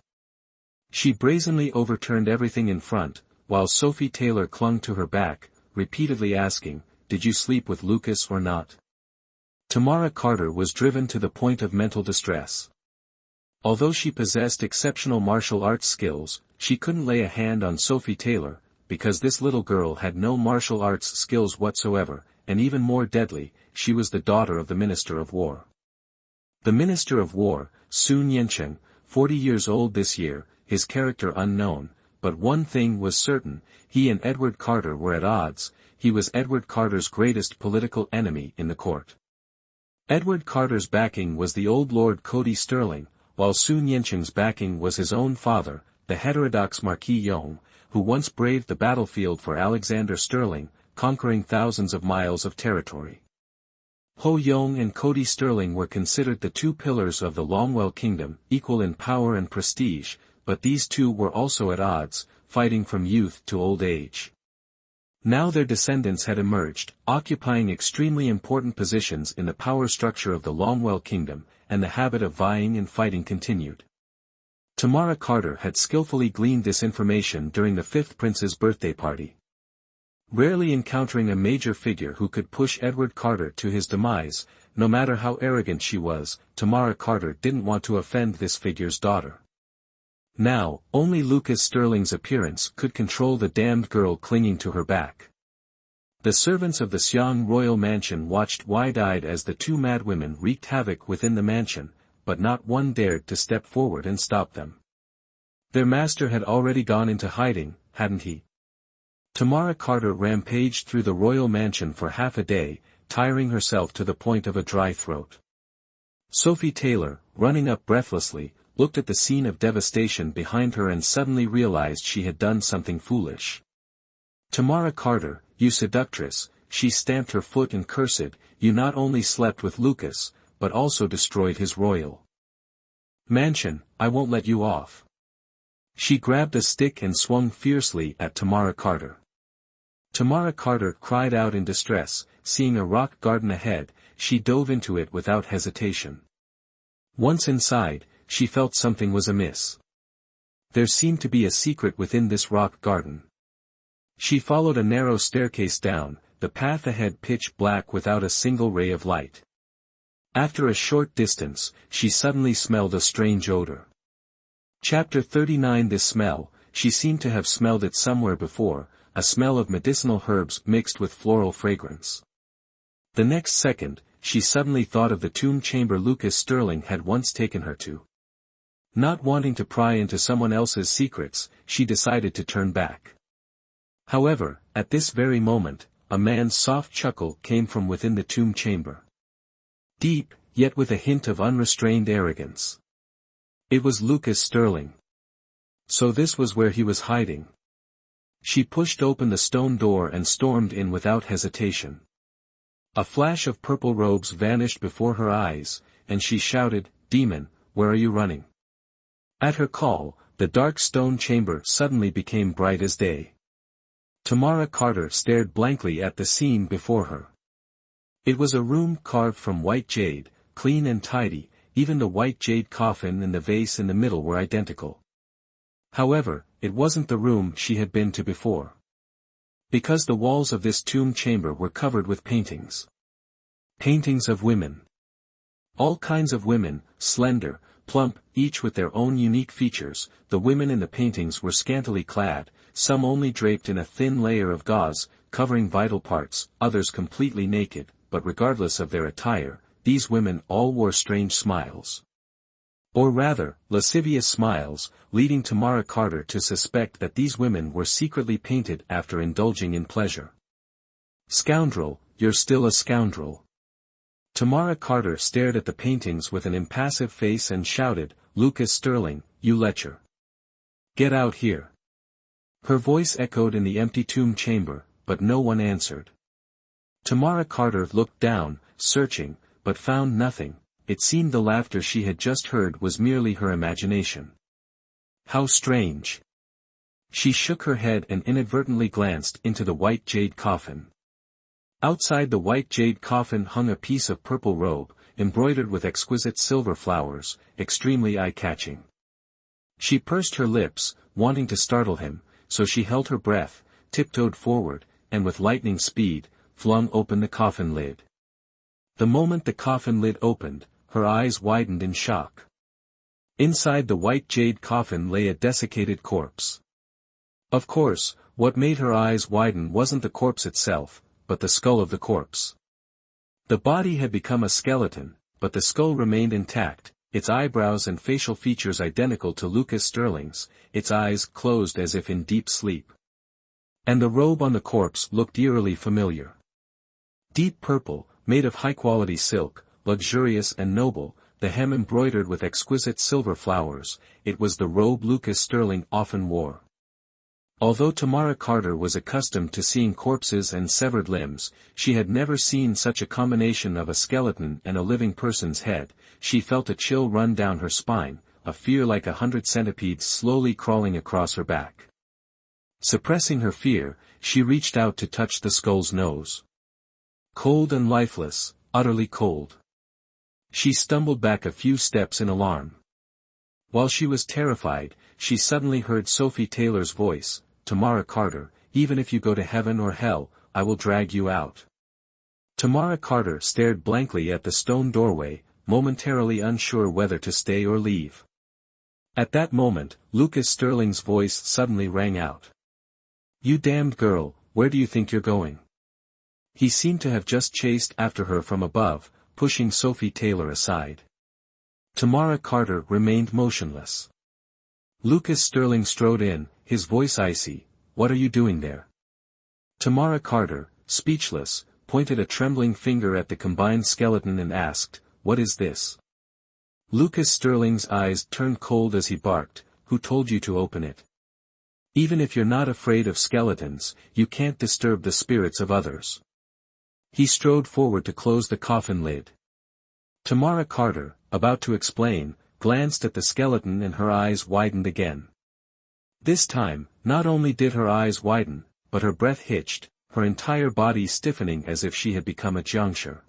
Speaker 1: She brazenly overturned everything in front, while Sophie Taylor clung to her back, repeatedly asking, "Did you sleep with Lucas or not?" Tamara Carter was driven to the point of mental distress. Although she possessed exceptional martial arts skills, she couldn't lay a hand on Sophie Taylor, because this little girl had no martial arts skills whatsoever, and even more deadly, she was the daughter of the Minister of War. The Minister of War, Sun Yencheng, 40 years old this year, his character unknown, but one thing was certain, he and Edward Carter were at odds. He was Edward Carter's greatest political enemy in the court. Edward Carter's backing was the old Lord Cody Sterling, while Sun Yencheng's backing was his own father, the heterodox Marquis Yong, who once braved the battlefield for Alexander Sterling, conquering thousands of miles of territory. Ho Yong and Cody Sterling were considered the two pillars of the Longwell kingdom, equal in power and prestige, but these two were also at odds, fighting from youth to old age. Now their descendants had emerged, occupying extremely important positions in the power structure of the Longwell kingdom, and the habit of vying and fighting continued. Tamara Carter had skillfully gleaned this information during the fifth prince's birthday party. Rarely encountering a major figure who could push Edward Carter to his demise, no matter how arrogant she was, Tamara Carter didn't want to offend this figure's daughter. Now, only Lucas Sterling's appearance could control the damned girl clinging to her back. The servants of the Xiang royal mansion watched wide-eyed as the two madwomen wreaked havoc within the mansion, but not one dared to step forward and stop them. Their master had already gone into hiding, hadn't he? Tamara Carter rampaged through the royal mansion for half a day, tiring herself to the point of a dry throat. Sophie Taylor, running up breathlessly, looked at the scene of devastation behind her and suddenly realized she had done something foolish. Tamara Carter, you seductress, she stamped her foot and cursed, you not only slept with Lucas, but also destroyed his royal mansion, I won't let you off. She grabbed a stick and swung fiercely at Tamara Carter. Tamara Carter cried out in distress, seeing a rock garden ahead, she dove into it without hesitation. Once inside, she felt something was amiss. There seemed to be a secret within this rock garden. She followed a narrow staircase down, the path ahead pitch black without a single ray of light. After a short distance, she suddenly smelled a strange odor. Chapter 39. This smell, she seemed to have smelled it somewhere before, a smell of medicinal herbs mixed with floral fragrance. The next second, she suddenly thought of the tomb chamber Lucas Sterling had once taken her to. Not wanting to pry into someone else's secrets, she decided to turn back. However, at this very moment, a man's soft chuckle came from within the tomb chamber. Deep, yet with a hint of unrestrained arrogance. It was Lucas Sterling. So this was where he was hiding. She pushed open the stone door and stormed in without hesitation. A flash of purple robes vanished before her eyes, and she shouted, "Demon, where are you running?" At her call, the dark stone chamber suddenly became bright as day. Tamara Carter stared blankly at the scene before her. It was a room carved from white jade, clean and tidy, even the white jade coffin and the vase in the middle were identical. However, it wasn't the room she had been to before. Because the walls of this tomb chamber were covered with paintings. Paintings of women. All kinds of women, slender, plump, each with their own unique features. The women in the paintings were scantily clad, some only draped in a thin layer of gauze, covering vital parts, others completely naked, but regardless of their attire, these women all wore strange smiles. Or rather, lascivious smiles, leading Tamara Carter to suspect that these women were secretly painted after indulging in pleasure. Scoundrel, you're still a scoundrel. Tamara Carter stared at the paintings with an impassive face and shouted, "Lucas Sterling, you lecher. Get out here." Her voice echoed in the empty tomb chamber, but no one answered. Tamara Carter looked down, searching, but found nothing. It seemed the laughter she had just heard was merely her imagination. How strange. She shook her head and inadvertently glanced into the white jade coffin. Outside the white jade coffin hung a piece of purple robe, embroidered with exquisite silver flowers, extremely eye-catching. She pursed her lips, wanting to startle him, so she held her breath, tiptoed forward, and with lightning speed, flung open the coffin lid. The moment the coffin lid opened, her eyes widened in shock. Inside the white jade coffin lay a desiccated corpse. Of course, what made her eyes widen wasn't the corpse itself, but the skull of the corpse. The body had become a skeleton, but the skull remained intact, its eyebrows and facial features identical to Lucas Sterling's, its eyes closed as if in deep sleep. And the robe on the corpse looked eerily familiar. Deep purple, made of high-quality silk, luxurious and noble, the hem embroidered with exquisite silver flowers, it was the robe Lucas Sterling often wore. Although Tamara Carter was accustomed to seeing corpses and severed limbs, she had never seen such a combination of a skeleton and a living person's head. She felt a chill run down her spine, a fear like 100 centipedes slowly crawling across her back. Suppressing her fear, she reached out to touch the skull's nose. Cold and lifeless, utterly cold. She stumbled back a few steps in alarm. While she was terrified, she suddenly heard Sophie Taylor's voice, "Tamara Carter, even if you go to heaven or hell, I will drag you out." Tamara Carter stared blankly at the stone doorway, momentarily unsure whether to stay or leave. At that moment, Lucas Sterling's voice suddenly rang out. "You damned girl, where do you think you're going? He seemed to have just chased after her from above, pushing Sophie Taylor aside. Tamara Carter remained motionless. Lucas Sterling strode in, his voice icy. "What are you doing there?" Tamara Carter, speechless, pointed a trembling finger at the combined skeleton and asked, "What is this?" Lucas Sterling's eyes turned cold as he barked, "Who told you to open it? Even if you're not afraid of skeletons, you can't disturb the spirits of others." He strode forward to close the coffin lid. Tamara Carter, about to explain, glanced at the skeleton and her eyes widened again. This time, not only did her eyes widen, but her breath hitched, her entire body stiffening as if she had become a joncher.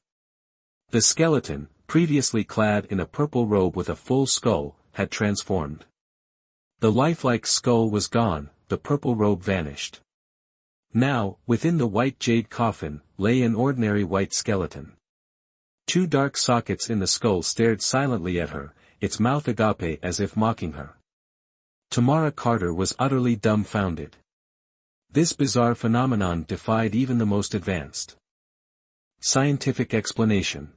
Speaker 1: The skeleton, previously clad in a purple robe with a full skull, had transformed. The lifelike skull was gone, the purple robe vanished. Now, within the white jade coffin, lay an ordinary white skeleton. Two dark sockets in the skull stared silently at her, its mouth agape as if mocking her. Tamara Carter was utterly dumbfounded. This bizarre phenomenon defied even the most advanced scientific explanation.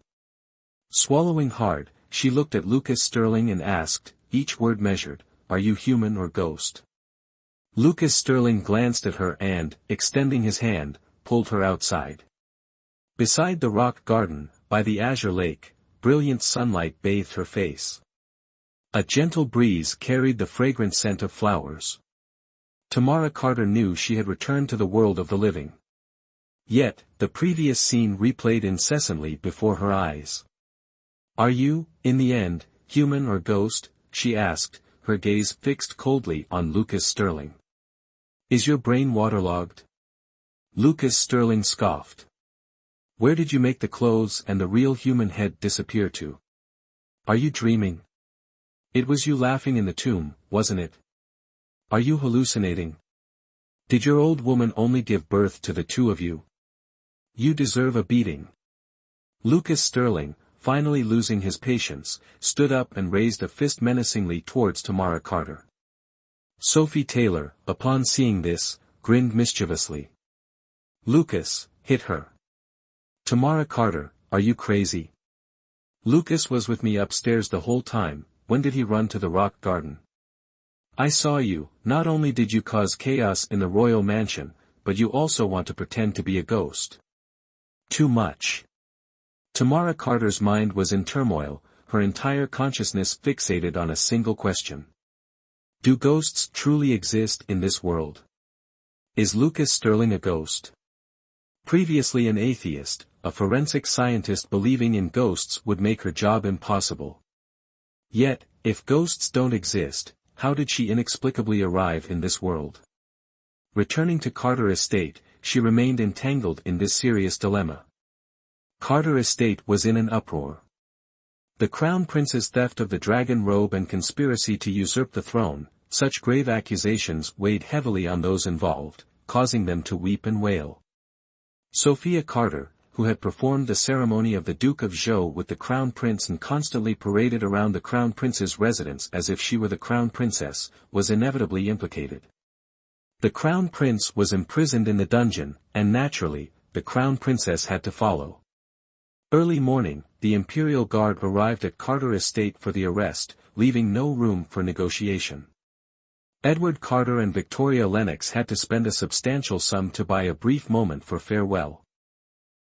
Speaker 1: Swallowing hard, she looked at Lucas Sterling and asked, each word measured, "Are you human or ghost?" Lucas Sterling glanced at her and, extending his hand, pulled her outside. Beside the rock garden, by the azure lake, brilliant sunlight bathed her face. A gentle breeze carried the fragrant scent of flowers. Tamara Carter knew she had returned to the world of the living. Yet, the previous scene replayed incessantly before her eyes. "Are you, in the end, human or ghost?" she asked, her gaze fixed coldly on Lucas Sterling. "Is your brain waterlogged?" Lucas Sterling scoffed. "Where did you make the clothes and the real human head disappear to? Are you dreaming? It was you laughing in the tomb, wasn't it? Are you hallucinating? Did your old woman only give birth to the two of you? You deserve a beating." Lucas Sterling, finally losing his patience, stood up and raised a fist menacingly towards Tamara Carter. Sophie Taylor, upon seeing this, grinned mischievously. "Lucas, hit her." "Tamara Carter, are you crazy? Lucas was with me upstairs the whole time. When did he run to the rock garden? I saw you. Not only did you cause chaos in the royal mansion, but you also want to pretend to be a ghost. Too much." Tamara Carter's mind was in turmoil, her entire consciousness fixated on a single question. Do ghosts truly exist in this world? Is Lucas Sterling a ghost? Previously an atheist, a forensic scientist believing in ghosts would make her job impossible. Yet, if ghosts don't exist, how did she inexplicably arrive in this world? Returning to Carter Estate, she remained entangled in this serious dilemma. Carter Estate was in an uproar. The Crown Prince's theft of the dragon robe and conspiracy to usurp the throne, such grave accusations weighed heavily on those involved, causing them to weep and wail. Sophia Carter, who had performed the ceremony of the Duke of Zhou with the Crown Prince and constantly paraded around the Crown Prince's residence as if she were the Crown Princess, was inevitably implicated. The Crown Prince was imprisoned in the dungeon, and naturally, the Crown Princess had to follow. Early morning, the Imperial Guard arrived at Carter Estate for the arrest, leaving no room for negotiation. Edward Carter and Victoria Lennox had to spend a substantial sum to buy a brief moment for farewell.